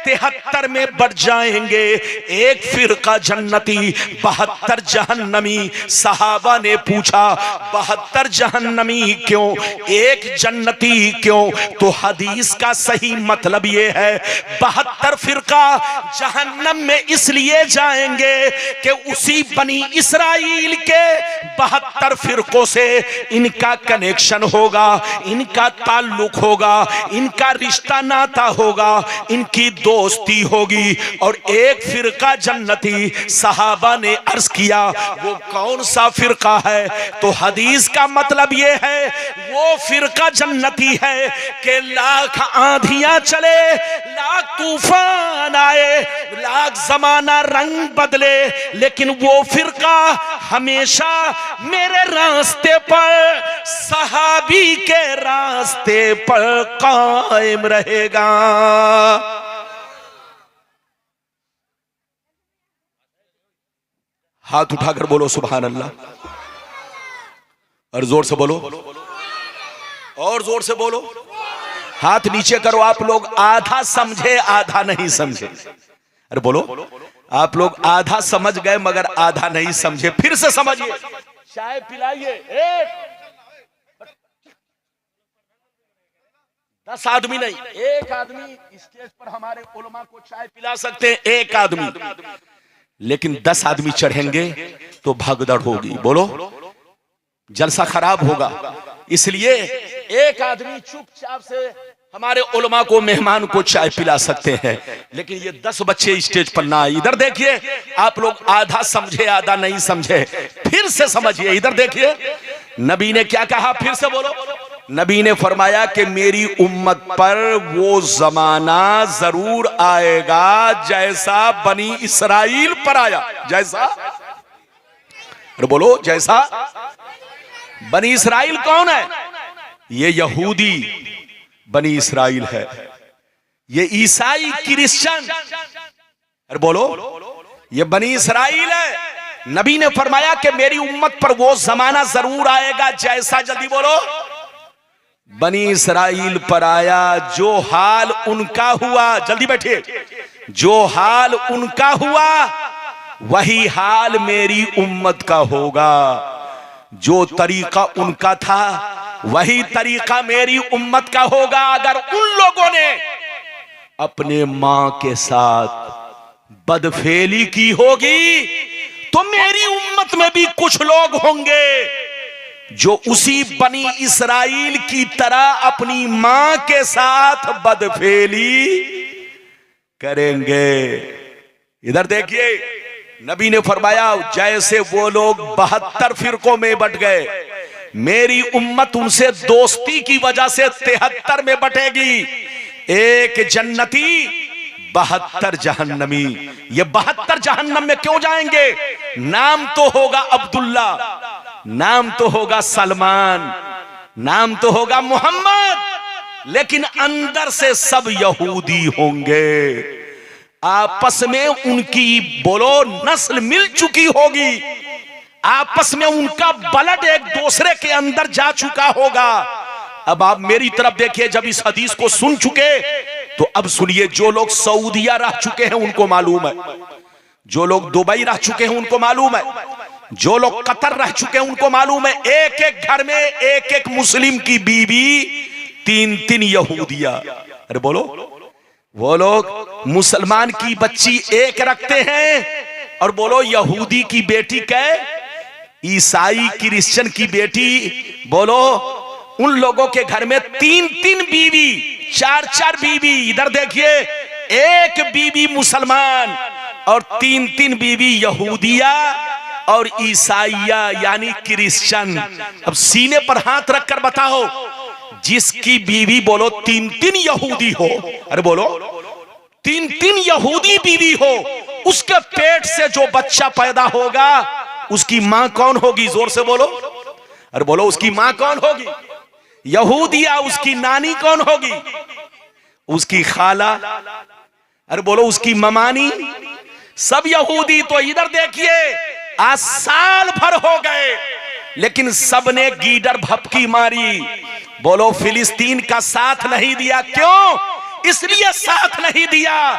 73 में बढ़ जाएंगे। एक फिरका जन्नती 72 जहन्नमी। सहाबा ने पूछा 72 जहन्नमी क्यों, एक जन्नती क्यों? तो हदीस का सही मतलब ये है 72 फिरका जहन्नम में इसलिए जाएंगे कि उसी बनी इसराइल के 72 फिरकों से इनका कनेक्शन होगा, इनका ताल्लुक होगा, इनका रिश्ता नाता होगा, इनकी दोस्ती होगी। और एक फिरका जन्नती। सहाबा ने अर्ज किया वो कौन सा फिरका है? तो हदीस का मतलब ये है वो फिरका जन्नती है कि लाख आंधियां चले, लाख तूफान आए, लाख जमाना रंग बदले, लेकिन वो फिरका हमेशा मेरे रास्ते पर, सहाबी के रास्ते पर कायम रहेगा। हाथ उठाकर बोलो सुभान अल्लाह, और जोर से बोलो, और जोर से बोलो। हाथ नीचे करो। आप लोग आधा समझे आधा नहीं समझे। अरे बोलो, आप लोग आधा समझ गए मगर आधा नहीं समझे। फिर से समझिए। चाय पिलाइए। 10 आदमी नहीं, एक आदमी स्टेज पर हमारे उलमा को चाय पिला सकते हैं, एक आदमी। लेकिन 10 आदमी चढ़ेंगे तो भगदड़ होगी। बोलो, जलसा खराब होगा। इसलिए एक आदमी चुपचाप से हमारे उलमा को, मेहमान को चाय पिला सकते हैं, लेकिन ये 10 बच्चे स्टेज पर ना आए। इधर देखिए, आप लोग आधा समझे आधा नहीं समझे। फिर से समझिए। इधर देखिए, नबी ने क्या कहा? फिर से बोलो। नबी ने फरमाया कि मेरी उम्मत पर वो जमाना जरूर आएगा जैसा बनी इसराइल पर आया। जैसा, अरे बोलो, जैसा बनी इसराइल कौन है? ये यहूदी बनी इसराइल है, ये ईसाई क्रिश्चियन। अरे बोलो, ये बनी इसराइल है। नबी ने फरमाया कि मेरी उम्मत पर वो जमाना जरूर आएगा जैसा, जल्दी बोलो, बनी इसराइल पर आया। जो हाल उनका हुआ, जल्दी बैठिए, जो हाल उनका हुआ वही हाल मेरी उम्मत का होगा। जो तरीका उनका था वही तरीका मेरी उम्मत का होगा। अगर उन लोगों ने अपने मां के साथ बदफेली की होगी तो मेरी उम्मत में भी कुछ लोग होंगे जो उसी बनी इसराइल की तरह अपनी मां के साथ बदफेली करेंगे। इधर देखिए, नबी ने फरमाया जैसे वो लोग 72 फिरकों में बट गए, मेरी उम्मत उनसे दोस्ती की वजह से 73 में बटेगी। एक जन्नती 72 जहन्नमी। ये 72 जहन्नम में क्यों जाएंगे? नाम तो होगा अब्दुल्ला, नाम तो होगा सलमान, नाम तो होगा मोहम्मद, लेकिन अंदर से सब यहूदी होंगे। आपस में उनकी बोलो नस्ल मिल चुकी होगी, आपस में उनका ब्लड एक दूसरे के अंदर जा चुका होगा। अब आप मेरी तरफ देखिए, जब इस हदीस को सुन चुके तो अब सुनिए। जो लोग सऊदिया रह चुके हैं उनको मालूम है, जो लोग दुबई रह चुके हैं उनको मालूम है, जो लोग कतर रह चुके हैं उनको मालूम है। एक एक घर में एक एक मुस्लिम की बीवी, 3-3 यहूदिया। अरे बोलो, वो लोग मुसलमान की बच्ची एक रखते हैं और बोलो यहूदी की बेटी कै, ईसाई क्रिश्चियन की बेटी, बोलो उन लोगों के घर में 3-3 बीवी, 4-4 बीवी। इधर देखिए, एक बीवी मुसलमान और 3-3 बीवी यहूदिया और ईसाइया यानी क्रिश्चियन। अब सीने पर हाथ रखकर बताओ, जिसकी बीवी बोलो 3-3 यहूदी हो, अरे बोलो 3-3 यहूदी बीवी हो, उसके पेट से जो बच्चा पैदा होगा उसकी मां कौन होगी? जोर से बोलो, अरे बोलो, उसकी मां कौन होगी? यहूदिया। उसकी नानी कौन होगी? उसकी खाला। अरे बोलो, उसकी ममानी। सब यहूदी। तो इधर देखिए, आज साल भर हो गए लेकिन सबने गीदड़ भपकी मारी, बोलो फिलिस्तीन का साथ नहीं दिया। क्यों? इसलिए साथ नहीं दिया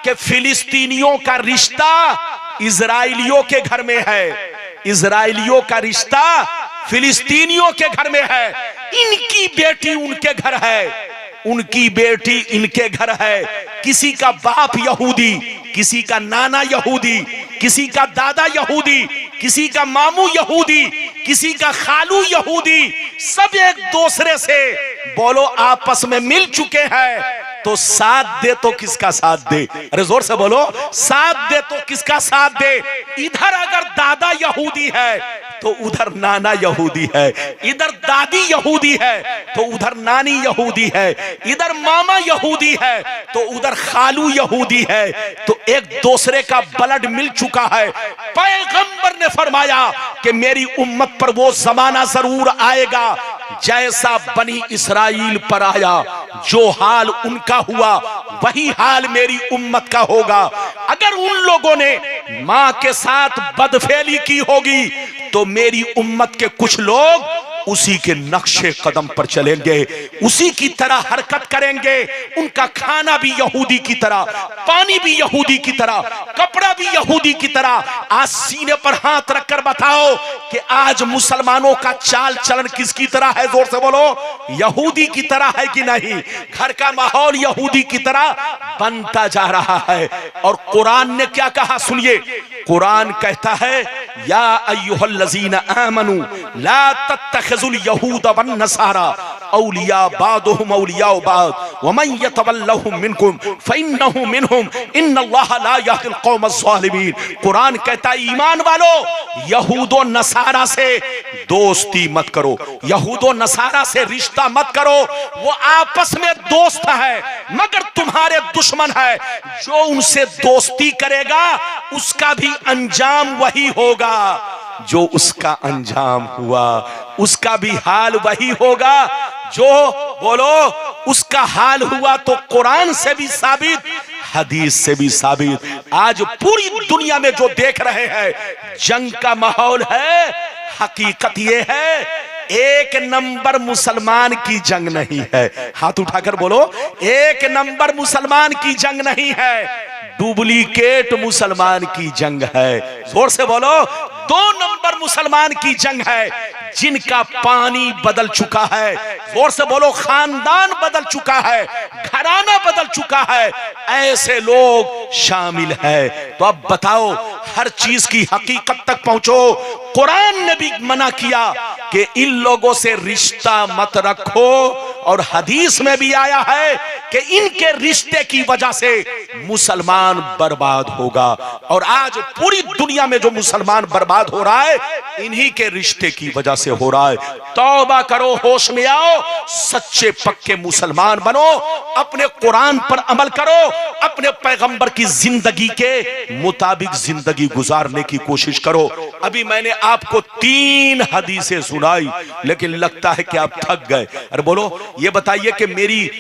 कि फिलिस्तीनियों का रिश्ता इजराइलियों के घर में है, इजराइलियों का रिश्ता फिलिस्तीनियों के घर में है, इनकी बेटी उनके घर है, उनकी बेटी इनके घर है। किसी का बाप यहूदी, किसी का नाना यहूदी, किसी का दादा यहूदी, किसी का मामू यहूदी, किसी का खालू यहूदी, सब एक दूसरे से बोलो आपस में मिल चुके हैं। तो साथ दे तो किसका साथ दे? अरे जोर से बोलो, साथ दे तो किसका साथ दे? इधर अगर दादा यहूदी है तो उधर नाना यहूदी है, इधर दादी यहूदी है तो उधर नानी यहूदी है, इधर मामा यहूदी है तो उधर खालू यहूदी है। तो एक दूसरे का ब्लड मिल चुका है। पैगंबर ने फरमाया कि मेरी उम्मत पर वो जमाना जरूर आएगा जैसा बनी इसराइल पर आया, जो हाल उनका हुआ वही हाल मेरी उम्मत का होगा। अगर उन लोगों ने मां के साथ बदफेली की होगी तो मेरी उम्मत के कुछ लोग उसी के नक्शे कदम पर चलेंगे, उसी की तरह हरकत करेंगे। उनका खाना भी यहूदी की तरह, पानी भी यहूदी की तरह, कपड़ा भी यहूदी की तरह। आज सीने पर हाथ रखकर बताओ कि आज मुसलमानों का चाल चलन किसकी तरह है? जोर से बोलो, यहूदी की तरह है कि नहीं? घर का माहौल यहूदी की तरह बनता जा रहा है। और कुरान ने क्या कहा सुनिए, कुरान कहता है या अय्युहल्लज़ीना आमनू ला तत्तखिज़ुल यहूद वन नसारा औलिया बादुहुम औलिया बाद वमन यतवल्लहुम मिनकुम फइन्नहु मिनहुम इन्नल्लाह ला यहदिल कौमज़ ज़ालिमीन। कुरान कहता है ईमान वालो, यहूदो नसारा से दोस्ती मत करो, यहूदो नसारा से रिश्ता मत करो। वो आपस में दोस्त है मगर तुम्हारे दुश्मन है। जो उनसे दोस्ती करेगा उसका भी अंजाम वही होगा, जो उसका अंजाम हुआ उसका भी हाल वही होगा जो बोलो उसका हाल हुआ। तो कुरान से भी साबित, हदीस से भी साबित। आज पूरी दुनिया में जो देख रहे हैं जंग का माहौल है, हकीकत ये है एक नंबर मुसलमान की जंग नहीं है। हाथ उठाकर बोलो, एक नंबर मुसलमान की जंग नहीं है, डुप्लीकेट मुसलमान की जंग है। जोर से बोलो, 2 नंबर मुसलमान की जंग है, जिनका पानी बदल चुका है। जोर से बोलो, खानदान बदल चुका है, घराना बदल चुका है, ऐसे लोग शामिल है। तो अब बताओ, हर चीज की हकीकत तक पहुंचो। कुरान ने भी मना किया कि इन लोगों से रिश्ता मत रखो, और हदीस में भी आया है कि इनके रिश्ते की वजह से मुसलमान बर्बाद होगा। और आज पूरी दुनिया में जो मुसलमान बर्बाद हो रहा है इन्हीं के रिश्ते की वजह से हो रहा है। तौबा करो, होश में आओ, सच्चे पक्के मुसलमान बनो, अपने कुरान पर अमल करो, अपने पैगंबर की जिंदगी के मुताबिक जिंदगी गुजारने की कोशिश करो। अभी मैंने आपको 3 हदीसें सुनाई, लेकिन लगता है कि आप थक गए। अरे बोलो, ये बताइए कि मेरी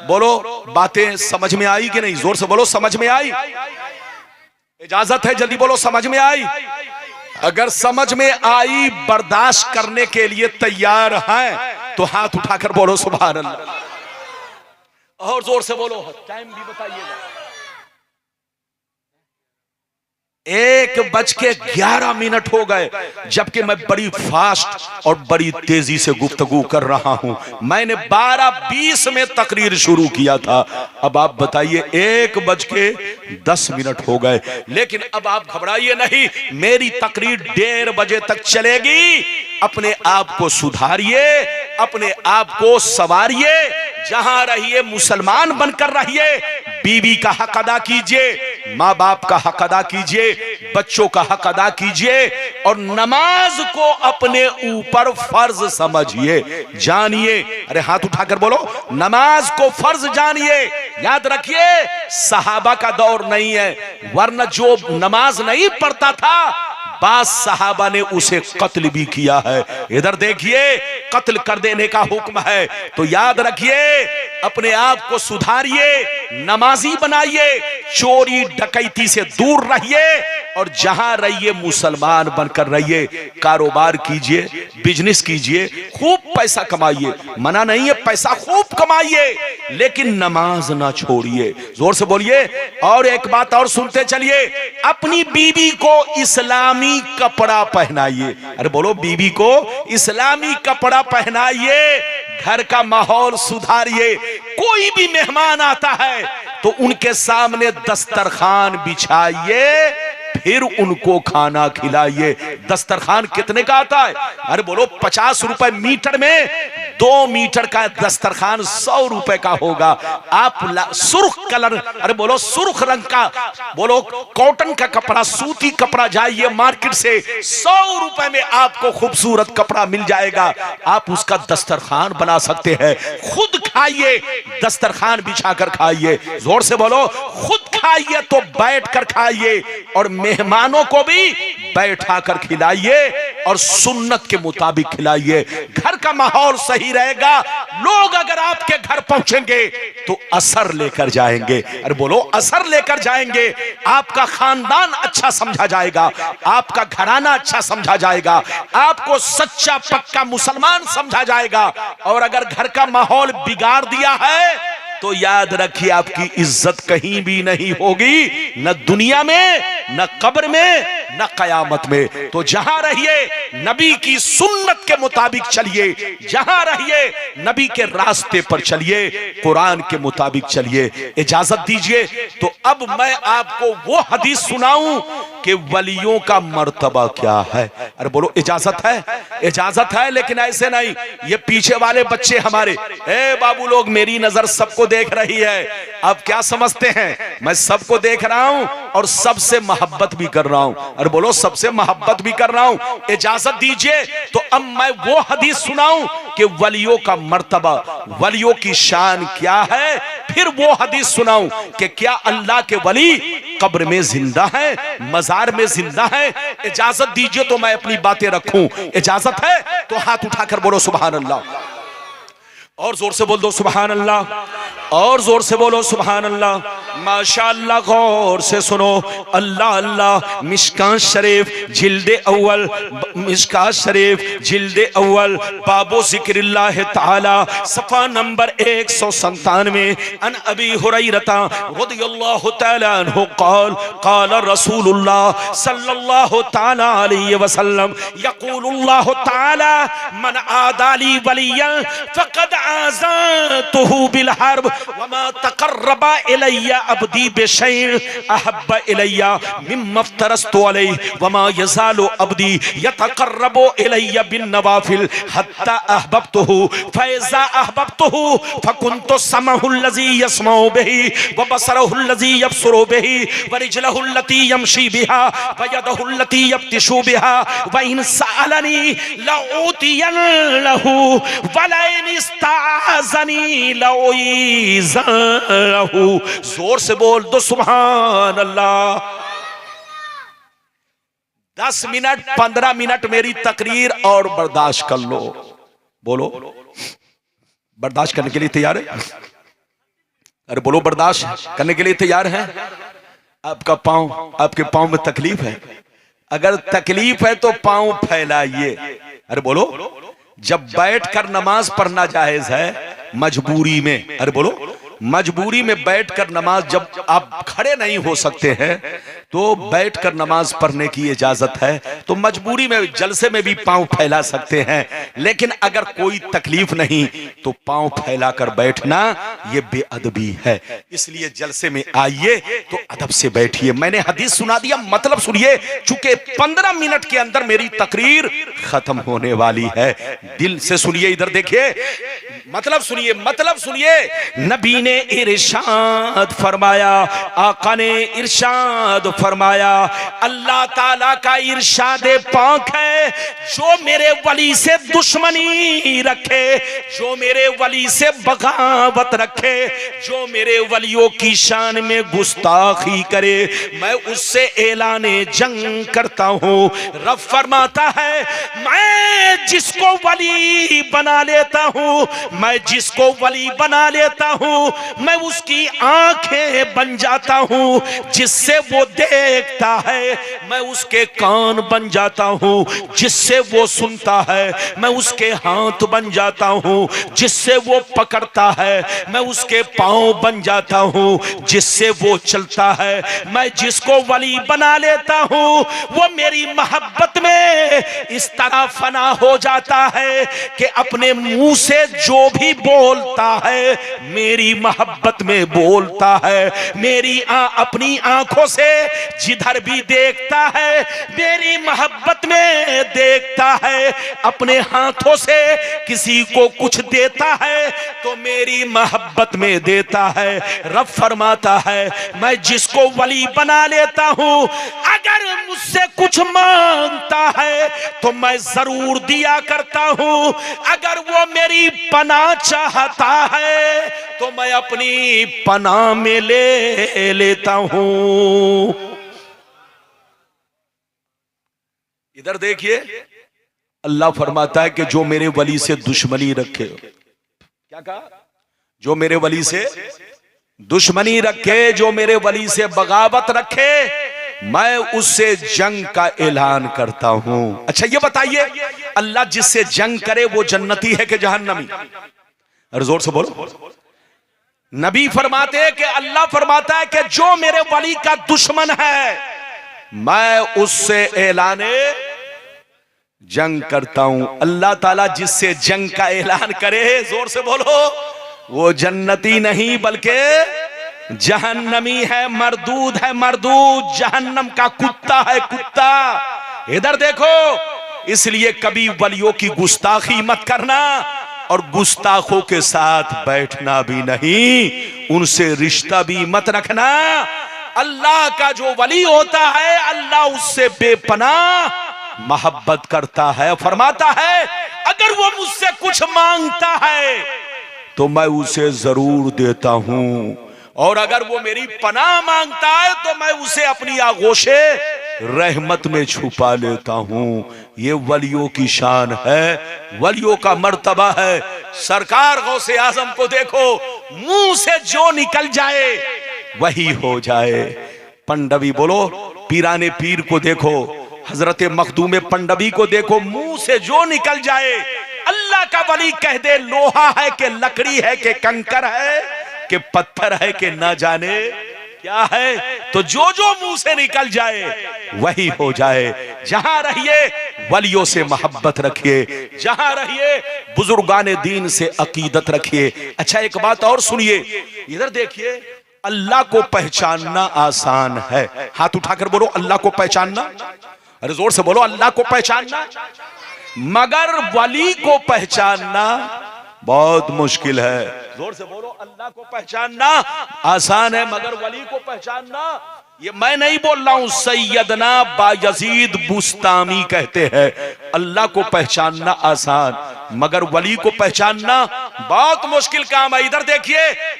बोलो बातें समझ में आई कि नहीं? जोर से बोलो, समझ में आई? इजाजत है, जल्दी बोलो, समझ में आई? अगर समझ में आई, बर्दाश्त करने के लिए तैयार हैं तो हाथ उठाकर बोलो सुभान अल्लाह। और जोर से बोलो, टाइम भी बताइएगा। 1:11 हो गए, जबकि मैं बड़ी फास्ट और बड़ी तेजी से गुफ्तगू कर रहा हूं। मैंने 12:20 में तकरीर शुरू किया था। अब आप बताइए, 1:10 हो गए। लेकिन अब आप घबराइए नहीं, मेरी तकरीर 1:30 बजे तक चलेगी। अपने आप को सुधारिए, अपने आप को संवारिए, जहां रहिए मुसलमान बनकर रहिए। बीवी का हक अदा कीजिए, माँ बाप का हक अदा कीजिए, बच्चों का हक अदा कीजिए, और नमाज को अपने ऊपर फर्ज समझिए, जानिए। अरे हाथ उठाकर बोलो, नमाज को फर्ज जानिए। याद रखिए, सहाबा का दौर नहीं है, वरना जो नमाज नहीं पढ़ता था बाज सहाबा ने उसे कत्ल भी किया है। इधर देखिए, कत्ल कर देने का हुक्म है। तो याद रखिए, अपने आप को सुधारिए, नमाजी बनाइए, चोरी डकैती से दूर रहिए, और जहां रहिए मुसलमान बनकर रहिए, कारोबार कीजिए, बिजनेस कीजिए, खूब पैसा कमाइए, मना नहीं है, पैसा खूब कमाइए, लेकिन नमाज ना छोड़िए। जोर से बोलिए। और एक बात और सुनते चलिए, अपनी बीवी को इस्लामी कपड़ा पहनाइए। अरे बोलो, बीवी को इस्लामी कपड़ा पहनाइए, घर का माहौल सुधारिए। कोई भी मेहमान आता है तो उनके सामने दस्तरखान बिछाइए, फिर उनको खाना खिलाइए। दस्तरखान कितने का आता है? अरे बोलो, 50 रुपए मीटर में 2 मीटर का दस्तरखान 100 रुपए का होगा। आप सुर्ख कलर, अरे बोलो सुर्ख रंग का, बोलो कॉटन का कपड़ा, सूती कपड़ा जाइए मार्केट से, 100 रुपए में आपको खूबसूरत कपड़ा मिल जाएगा। आप उसका दस्तरखान बना सकते हैं। खुद खाइए, दस्तरखान बिछाकर खाइए। जोर से बोलो, खुद खाइए तो बैठ कर खाइए, और मेहमानों को भी बैठा कर खिलाइए और सुन्नत के मुताबिक खिलाइए। घर का माहौल सही रहेगा। लोग अगर आपके घर पहुंचेंगे तो असर लेकर जाएंगे। अरे बोलो, असर लेकर जाएंगे। आपका खानदान अच्छा समझा जाएगा, आपका घराना अच्छा समझा जाएगा, आपको सच्चा पक्का मुसलमान समझा जाएगा। और अगर घर का माहौल बिगाड़ दिया है तो याद रखिए, आपकी इज्जत कहीं भी नहीं होगी, न दुनिया में, न कब्र में, न कयामत में। तो जहां रहिए नबी की सुन्नत के मुताबिक चलिए, जहां रहिए नबी के रास्ते पर चलिए, कुरान के मुताबिक चलिए। इजाजत दीजिए तो अब मैं आपको वो हदीस सुनाऊं कि वलियों का मर्तबा क्या है। अरे बोलो, इजाजत है? इजाजत है, लेकिन ऐसे नहीं। ये पीछे वाले बच्चे हमारे, ए बाबू लोग, मेरी नजर सबको देख रही है। अब क्या समझते हैं? मैं सबको देख रहा हूं और सबसे मोहब्बत भी कर रहा हूं। अरे बोलो, सबसे मोहब्बत भी कर रहा हूं। इजाजत दीजिए तो अब मैं वो हदीस सुनाऊं कि वलियों का मर्तबा, वलियों की शान क्या है। फिर वो हदीस सुनाऊं कि क्या अल्लाह के वली कब्र में जिंदा है, मजार में जिंदा है। इजाजत दीजिए तो मैं अपनी बातें रखूं। इजाजत है तो हाथ उठाकर बोलो सुभान अल्लाह, और जोर से बोल दो सुभान अल्लाह, और जोर से बोलो सुभान अल्लाह। माशाअल्लाह, गौर से सुनो। अल्लाह अल्लाह। मिशकात शरीफ जिल्दे अव्वल, मिशकात शरीफ जिल्दे अव्वल, बाबो जिक्रिल्लाह ताला, सफा नंबर 197। अन अबी हुरैरता रदियल्लाहु ताला अन्हु क़ाल क़ाल रसूलुल्लाह सल्लल्लाहु ताला अलैहि वसल्लम यक़ूलुल्लाहु ताला मन आदाली वलियन फ़क़द आज़ातुहु बिल हर्ब वमा तक़र्रबा इलैया अब्दी बिशैइन अहब्बा इलैया मिम्मा इफ्तरस्तु अलैहि वमा यज़ालु अब्दी यतक़र्रबु इलैया बिन नवाफिल हत्ता अहबब्तुहु फ़इज़ा अहबब्तुहु फ़कुन्तु समअहु अल्लज़ी यस्मउ बिही व बसरहु अल्लज़ी यबसुरु बिही व रिजलहु अल्लती यमशी बिहा व यदहु अल्लती यब्तिशु बिहा व इन सअलनी लऊतियन्नहु व लइन इस्ताज़नी लऊइज़नहु। जोर से बोल दो सुभान अल्लाह। 10 मिनट 15 मिनट मेरी तकरीर और बर्दाश्त कर लो। बोलो, बर्दाश्त करने के लिए तैयार है? अरे बोलो, बर्दाश्त करने के लिए तैयार है? आपका पांव, आपके पांव में तकलीफ है? अगर तकलीफ है तो पांव फैलाइए। अरे बोलो, जब बैठकर नमाज पढ़ना जायज है, मजबूरी में, अरे बोलो, मजबूरी में बैठकर नमाज, जब आप खड़े नहीं हो सकते हैं तो बैठकर नमाज पढ़ने की इजाजत है। तो मजबूरी में जलसे में भी पांव फैला सकते हैं, लेकिन अगर कोई तकलीफ नहीं तो पांव फैलाकर बैठना ये बेअदबी है। इसलिए जलसे में आइए तो अदब से बैठिए। मैंने हदीस सुना दिया, मतलब सुनिए, चूंकि 15 मिनट के अंदर मेरी तकरीर खत्म होने वाली है। दिल से सुनिए, इधर देखिए, मतलब सुनिए, मतलब सुनिए। नबी ने इरशाद फरमाया, आका ने इरशाद फरमाया, अल्लाह ताला का इरशाद पाक है, जो मेरे वली से दुश्मनी रखे, जो मेरे वली से बगावत रखे, जो मेरे वलियों की शान में गुस्ताखी करे, मैं उससे ऐलाने जंग करता हूं। रब फरमाता है, मैं जिसको वली बना लेता हूं, मैं जिसको वली बना लेता हूं मैं उसकी आंखें बन जाता हूं, जिससे वो देखता है मैं उसके कान बन जाता हूं, जिससे वो सुनता है मैं उसके हाथ बन जाता हूं, जिससे वो पकड़ता है मैं उसके पांव बन जाता हूं, जिससे वो चलता है। मैं जिसको वली बना लेता हूं वो मेरी मोहब्बत में इस तरह फना हो जाता है कि अपने मुंह से जो भी बोलता है मेरी मोहब्बत में बोलता है, मेरी अपनी आंखों से जिधर भी देखता है मेरी मोहब्बत में देखता है, अपने हाथों से किसी को कुछ देता है तो मेरी मोहब्बत में देता है। रब फरमाता है मैं जिसको वली बना लेता हूं अगर मुझसे कुछ मांगता है तो मैं जरूर दिया करता हूं, अगर वो मेरी पनाह चाहता है तो मैं अपनी पनाह में ले लेता हूं। इधर देखिए अल्लाह फरमाता है कि जो मेरे वली से दुश्मनी रखे, क्या कहा, जो मेरे वली से दुश्मनी रखे, जो मेरे वली से बगावत रखे मैं उससे जंग का ऐलान करता हूं। अच्छा ये बताइए अल्लाह जिससे जंग करे वो जन्नती है कि जहन्नमी? अरे जोर से बोलो। नबी फरमाते हैं कि अल्लाह फरमाता है कि जो मेरे वली का दुश्मन है मैं उससे ऐलाने जंग करता हूं। अल्लाह ताला जिससे जंग का ऐलान करे, जोर से बोलो, वो जन्नती नहीं बल्कि जहन्नमी है, मरदूद है, मरदूद, जहन्नम का कुत्ता है, कुत्ता। इधर देखो, इसलिए कभी वलियों की गुस्ताखी मत करना और गुस्ताखों के साथ बैठना भी नहीं, उनसे रिश्ता भी मत रखना। अल्लाह का जो वली होता है अल्लाह उससे बेपनाह मोहब्बत करता है, फरमाता है अगर वो मुझसे कुछ मांगता है तो मैं उसे जरूर देता हूं, और अगर वो मेरी पनाह मांगता है तो मैं उसे अपनी आगोशे रहमत में छुपा लेता हूं। ये वलियों की शान है, वलियों का मर्तबा है। सरकार गौसे आजम को देखो, मुंह से जो निकल जाए वही हो जाए। पंडवी बोलो, पीराने पीर को देखो, हजरत मखदूम पंडवी को देखो, मुंह से जो निकल जाए अल्लाह का वली कह दे लोहा है कि लकड़ी है कि कंकर है कि पत्थर है कि ना जाने क्या है, तो जो जो मुंह से निकल जाए वही हो जाए। जहां रहिए वलियों से मोहब्बत रखिए, जहां रहिए बुजुर्गान दीन से अकीदत रखिए। अच्छा एक बात और सुनिए, इधर देखिए, अल्लाह को पहचानना आसान है। हाथ उठाकर बोलो अल्लाह को पहचानना, अरे जोर से बोलो अल्लाह को पहचानना, मगर वली को पहचानना बहुत मुश्किल है। जोर से बोलो अल्लाह को पहचानना आसान है मगर वली को पहचानना, ये मैं नहीं बोल रहा हूं, सैयदना बायजीद बुस्तामी कहते हैं अल्लाह को पहचानना आसान मगर वली को पहचानना बहुत मुश्किल काम है। इधर देखिए,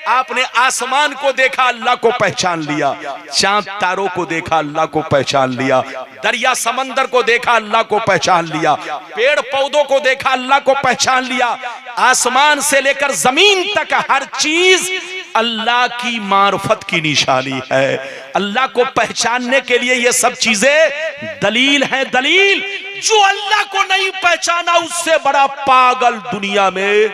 आपने आसमान को देखा अल्लाह को पहचान लिया, चांद तारों को देखा अल्लाह को पहचान लिया, दरिया समंदर को देखा अल्लाह को पहचान लिया, पेड़ पौधों को देखा अल्लाह को पहचान लिया, आसमान से लेकर जमीन तक हर चीज अल्लाह की मार्फत की निशानी है। अल्लाह को पहचानने के लिए ये सब चीजें दलील है, दलील। जो अल्लाह को नहीं पहचाना उससे बड़ा पागल दुनिया में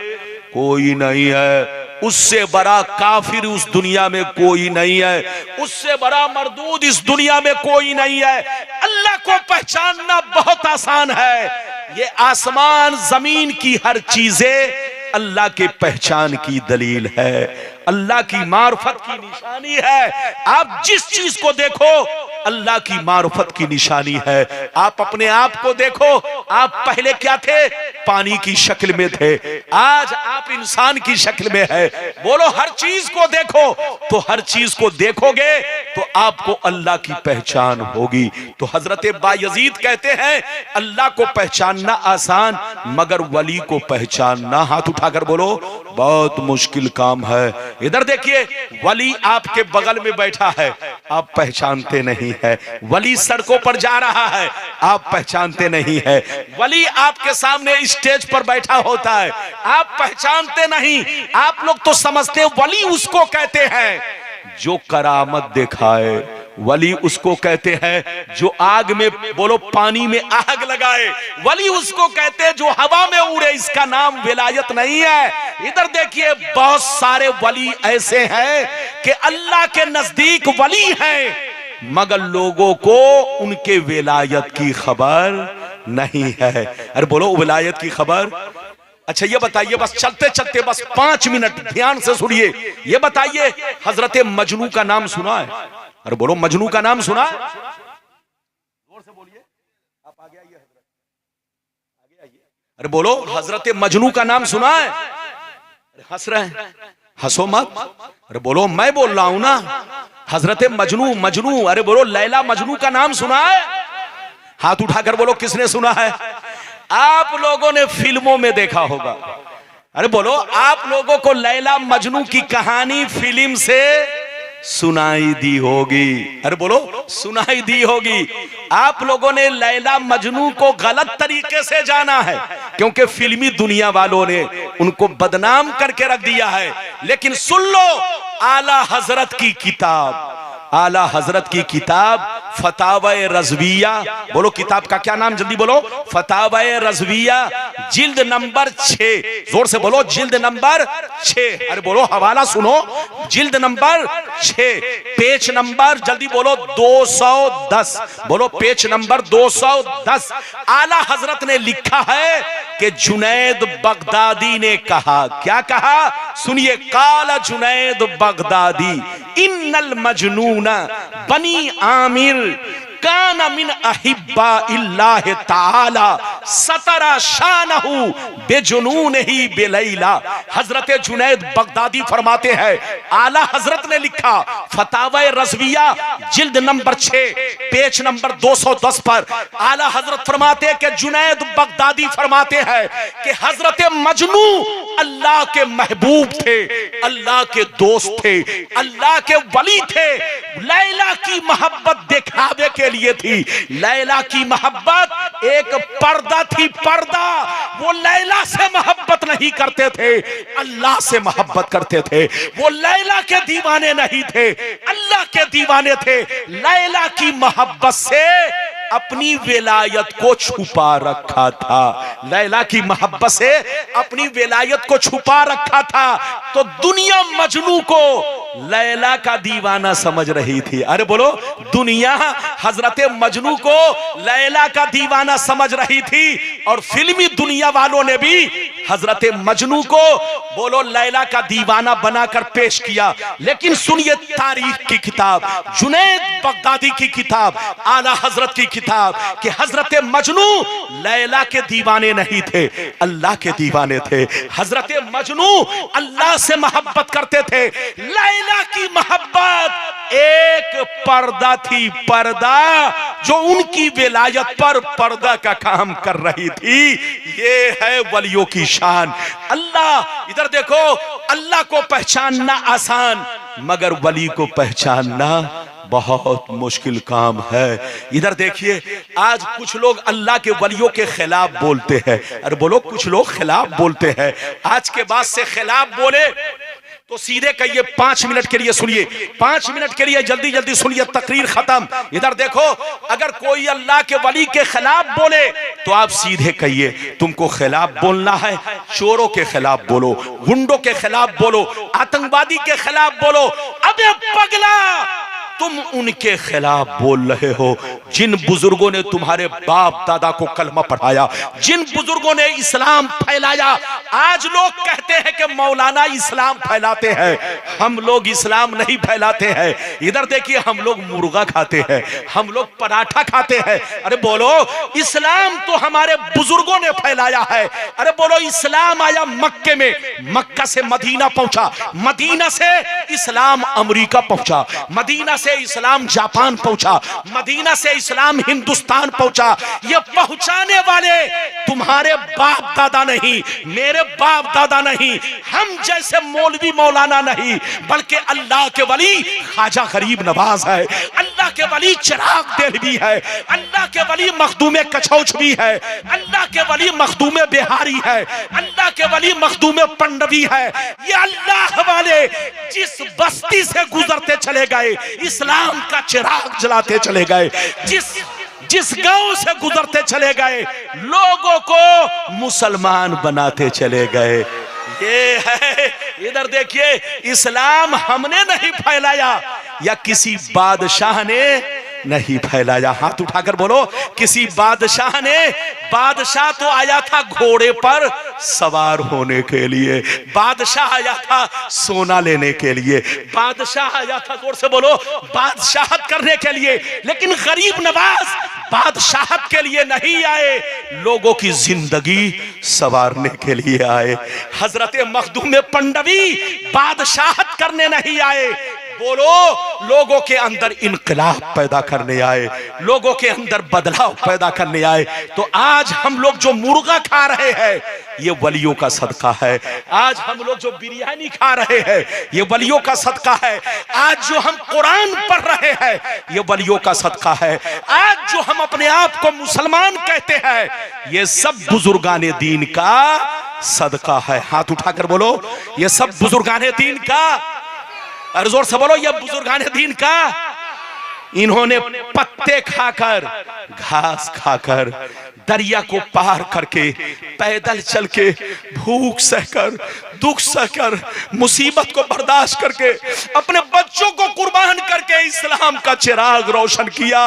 कोई नहीं है, उससे बड़ा काफिर उस दुनिया में कोई नहीं है, उससे बड़ा मरदूद इस दुनिया में कोई नहीं है। अल्लाह को पहचानना बहुत आसान है। ये आसमान जमीन की हर चीजें अल्लाह के पहचान की दलील है, अल्लाह की मार्फत की निशानी है। आप जिस चीज को देखो अल्लाह की मार्फत की निशानी है। आप अपने आप को देखो, आप पहले क्या थे? पानी की शक्ल में थे, आज आप इंसान की शक्ल में है। बोलो हर चीज को देखो, तो हर चीज को देखोगे तो आपको अल्लाह की पहचान होगी। तो हजरत बायजीद कहते हैं अल्लाह को पहचानना आसान मगर वली को पहचानना, हाथ उठाकर बोलो, बहुत मुश्किल काम है। इधर देखिए, वली आपके बगल में बैठा है, आप पहचानते नहीं है। वली सड़कों पर जा रहा है, आप पहचानते नहीं है। वली आपके सामने स्टेज पर बैठा होता है, आप पहचानते नहीं, आप लोग तो समझते हो वली उसको कहते हैं जो करामत दिखाए, वली उसको कहते हैं जो आग में, बोलो पानी में आग लगाए, वली उसको कहते हैं जो हवा में उड़े, इसका नाम विलायत नहीं है। इधर देखिए बहुत सारे वली ऐसे हैं कि अल्लाह के नजदीक वली हैं मगर लोगों को उनके विलायत की खबर नहीं है। अरे बोलो विलायत की खबर। अच्छा ये बताइए, बस चलते चलते बस 5 मिनट ध्यान से सुनिए, ये बताइए हजरत मजनू का नाम सुना है? अरे बोलो मजनू का नाम सुना है? जोर से बोलिए, आप आगे आइए, आगे आइए। अरे बोलो हजरत मजनू का नाम सुना है? अरे हंस रहे हैं, हंसो मत। अरे बोलो मैं बोल रहा हूं ना, हजरत मजनू, मजनू, अरे बोलो लैला मजनू का नाम सुना है? हाथ उठाकर बोलो किसने सुना है? आप लोगों ने फिल्मों में देखा होगा। अरे बोलो आप लोगों को लैला मजनू की कहानी फिल्म से सुनाई दी होगी। अरे बोलो सुनाई दी होगी। आप लोगों ने लैला मजनू को गलत तरीके से जाना है क्योंकि फिल्मी दुनिया वालों ने उनको बदनाम करके रख दिया है। लेकिन सुन लो आला हजरत की किताब, आला हजरत की किताब फतावा-ए रज़विया, बोलो किताब का क्या नाम, जल्दी बोलो, फतावा-ए रज़विया, जिल्द नंबर 6, जोर से बोलो जिल्द नंबर 6। अरे बोलो हवाला सुनो, जिल्द नंबर 6, पेज नंबर, जल्दी बोलो 210, बोलो पेज नंबर 210। आला हजरत ने लिखा है कि जुनैद बगदादी ने कहा, क्या कहा सुनिए, काला जुनैद बगदादी इन्नल मजनूना बनी आमिर काना मिन अहिब्बा इल्लाह ताला सतरा शानहु बेजुनून ही बेलैला। हजरत जुनैद बगदादी फरमाते हैं, आला हजरत ने लिखा फतावा रज़विया जिल्द नंबर 6 पेज नंबर 210 पर आला हजरत फरमाते हैं कि जुनैद बगदादी फरमाते हैं कि हजरत मजनू अल्लाह के महबूब थे, अल्लाह के दोस्त थे, अल्लाह के वली थे। लैला की मोहब्बत दिखावे के लिए थी। लैला की मोहब्बत एक पर्दा थी, पर्दा। वो लैला से मोहब्बत नहीं करते थे, अल्लाह से मोहब्बत करते थे। वो लैला के दीवाने नहीं थे, अल्लाह के दीवाने थे। लैला की मोहब्बत से अपनी विलायत को छुपा रखा था, लैला की मोहब्बत से अपनी विलायत को छुपा रखा था। तो दुनिया मजनू को लैला का दीवाना समझ रही थी। अरे बोलो दुनिया हजरत मजनू को लैला का दीवाना समझ रही थी और फिल्मी दुनिया वालों ने भी हजरत मजनू को बोलो लैला का दीवाना बनाकर पेश किया। लेकिन सुनिए तारीख की किताब, जुनैद बगदादी की किताब, आला हजरत की किताब कि हजरत मजनू लैला के दीवाने नहीं थे, अल्लाह के दीवाने थे। हजरत मजनू अल्लाह से मोहब्बत करते थे। लैला की मोहब्बत एक पर्दा थी, पर्दा जो उनकी विलायत पर पर्दा का काम कर रही थी। ये है वलियों की शान। अल्लाह, इधर देखो, अल्लाह को पहचानना आसान मगर वली को पहचानना बहुत मुश्किल काम है। इधर देखिए आज कुछ लोग अल्लाह के वलियों के खिलाफ बोलते हैं। अरे बोलो कुछ लोग खिलाफ बोलते हैं। आज के बाद से खिलाफ बोले तो सीधे कहिए 5 मिनट के लिए सुनिए, 5 मिनट के लिए जल्दी जल्दी सुनिए, तकरीर खत्म। इधर देखो, अगर कोई अल्लाह के वली के खिलाफ बोले तो आप सीधे कहिए तुमको खिलाफ बोलना है, चोरों के खिलाफ बोलो, गुंडों के खिलाफ बोलो, आतंकवादी के खिलाफ बोलो। अबे पगला, तुम उनके खिलाफ बोल रहे हो जिन बुजुर्गों ने तुम्हारे बाप दादा को कलमा पढ़ाया, जिन बुजुर्गों ने इस्लाम फैलाया। आज लोग कहते हैं कि मौलाना इस्लाम फैलाते हैं, हम लोग इस्लाम नहीं फैलाते हैं। इधर देखिए हम लोग मुर्गा खाते हैं, हम लोग पराठा खाते हैं। अरे बोलो इस्लाम तो हमारे बुजुर्गों ने फैलाया है। अरे बोलो इस्लाम आया मक्के में, मक्का से मदीना पहुंचा, मदीना से इस्लाम अमेरिका पहुंचा, मदीना से इस्लाम जापान पहुंचा, मदीना से इस्लाम हिंदुस्तान पहुंचा। ये पहुंचाने वाले तुम्हारे बाप दादा नहीं, मेरे बाप दादा नहीं, हम जैसे मौलवी मौलाना नहीं, बल्कि अल्लाह के वली ख्वाजा गरीब नवाज है, अल्लाह के वली चिराग देहलवी है, अल्लाह के वली मखदूम कछौचवी है, अल्लाह के वली मखदूम बिहारी है, अल्लाह के वली मखदूम पंडवी है। ये अल्लाह वाले जिस बस्ती से गुजरते चले गए इस्लाम का चिराग जलाते चले गए, जिस गांव से गुजरते चले गए लोगों को मुसलमान बनाते चले गए। ये है, इधर देखिए, इस्लाम हमने नहीं फैलाया या किसी बादशाह ने नहीं फैलाया। हाथ उठाकर बोलो, किसी बादशाह ने। बादशाह तो आया था घोड़े पर सवार होने के लिए, बादशाह आया था सोना लेने के लिए, बादशाह आया था, जोर से बोलो, बादशाहत करने के लिए। लेकिन गरीब नवाज बादशाहत के लिए नहीं आए, लोगों की जिंदगी संवारने के लिए आए। हजरत मखदूम पंडवी बादशाहत करने नहीं आए, बोलो, लोगों के अंदर इनकलाब पैदा करने आए, लोगों के अंदर बदलाव पैदा करने आए। तो आज हम लोग जो मुर्गा खा रहे हैं ये वलियों का सदका है, आज हम लोग जो बिरयानी खा रहे हैं ये वलियों का सदका है, आज जो हम कुरान पढ़ रहे हैं ये वलियों का सदका है, आज जो हम अपने आप को मुसलमान कहते हैं ये सब बुजुर्गाने दीन का सदका है। हाथ उठाकर बोलो, ये सब बुजुर्गाने दीन का, और जोर से बोलो, ये बुजुर्गाने दीन का। इन्होंने पत्ते खाकर, घास खाकर, दरिया को पार करके, पैदल चल के, भूख सहकर, दुख सहकर, मुसीबत को बर्दाश्त करके, अपने बच्चों को कुर्बान करके इस्लाम का चिराग रोशन किया,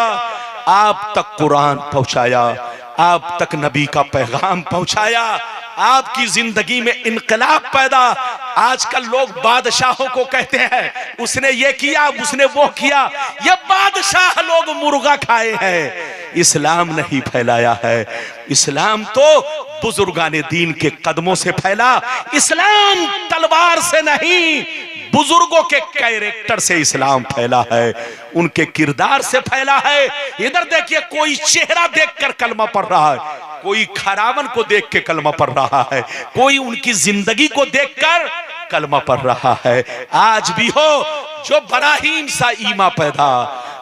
आप तक कुरान पहुंचाया, आप तक नबी का पैगाम पहुंचाया, आपकी जिंदगी में इनकलाब पैदा। आजकल लोग बादशाहों को कहते हैं उसने ये किया, उसने वो किया। ये बादशाह लोग मुर्गा खाए हैं, इस्लाम नहीं फैलाया है। इस्लाम तो बुजुर्गाने दीन के कदमों से फैला। इस्लाम तलवार से नहीं, बुजुर्गों के कैरेक्टर से इस्लाम फैला है, उनके किरदार से फैला है। इधर देखिए, कोई चेहरा देखकर कलमा पढ़ रहा है, कोई खरावन को देख के कलमा पढ़ रहा है, कोई उनकी जिंदगी को देखकर कलमा पढ़ रहा है। आज भी हो जो बराहीन सा ईमा पैदा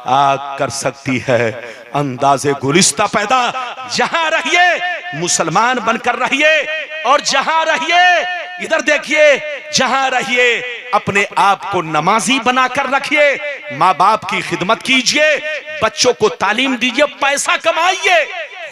आग कर सकती है, अंदाजे गुलिस्ता पैदा। जहां रहिए मुसलमान बनकर रहिए, और जहां रहिए, इधर देखिए, जहां रहिए अपने आप को नमाजी बनाकर रखिए, माँ बाप की खिदमत कीजिए, बच्चों को तालीम दीजिए, पैसा कमाइए,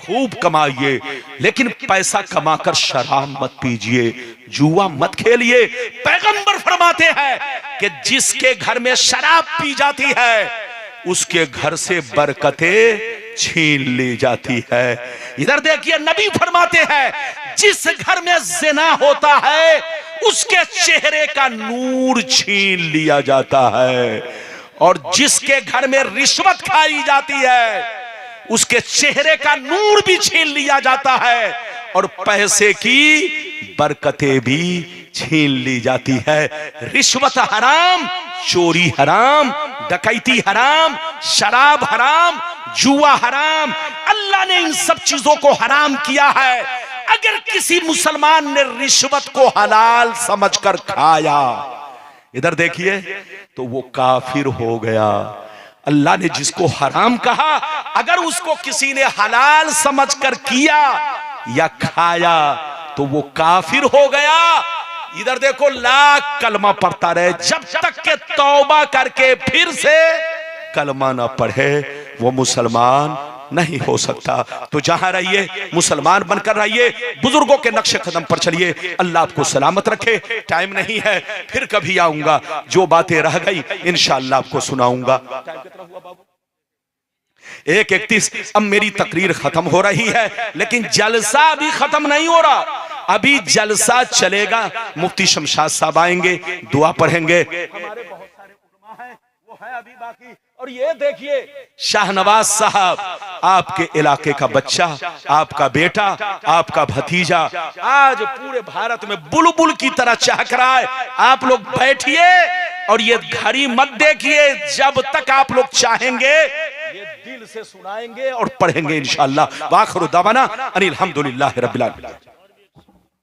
खूब कमाइए, लेकिन पैसा कमाकर शराब मत पीजिए, जुआ मत खेलिए। पैगंबर फरमाते हैं कि जिसके घर में शराब पी जाती है उसके घर से बरकतें छीन ली जाती है। इधर देखिए, नबी फरमाते हैं जिस घर में ज़िना होता है उसके चेहरे का नूर छीन लिया जाता है, और जिसके घर में रिश्वत खाई जाती है उसके चेहरे का नूर भी छीन लिया जाता है, और पैसे की बरकतें भी छीन ली जाती है। रिश्वत हराम, चोरी हराम, डकैती हराम, शराब हराम, जुआ हराम। अल्लाह ने इन सब चीजों को हराम किया है। अगर किसी मुसलमान ने रिश्वत को हलाल समझकर खाया, इधर देखिए, तो वो काफिर हो गया। अल्लाह ने जिसको हराम कहा, अगर उसको किसी ने हलाल समझकर किया या खाया तो वो काफिर हो गया। इधर देखो, लाख कलमा पढ़ता रहे, जब तक के तौबा करके फिर से कलमा ना पढ़े वो मुसलमान नहीं हो सकता। तो जहां रहिए मुसलमान बनकर रहिए, बुजुर्गों के नक्शे कदम पर चलिए। अल्लाह आपको सलामत रखे। टाइम नहीं है, फिर कभी आऊंगा, जो बातें रह गई इंशाअल्लाह आपको सुनाऊंगा। 1:31 अब मेरी तकरीर खत्म हो रही है, लेकिन जलसा अभी खत्म नहीं हो रहा, अभी जलसा चलेगा। मुफ्ती शमशाद साहब आएंगे, दुआ पढ़ेंगे, हमारे बहुत सारे उलमा हैं वो है अभी बाकी। और ये देखिए, शाहनवाज साहब आपके इलाके का बच्चा, आपका बेटा, आपका भतीजा आज पूरे भारत में बुलबुल की तरह चहक रहा है। आप लोग बैठिए, और ये घड़ी मत देखिए, जब तक आप लोग चाहेंगे ये दिल से सुनाएंगे और पढ़ेंगे इंशाअल्लाह। वाखिरु दावाना अनिल हम्दुलिल्लाहि रब्बिल आलमीन।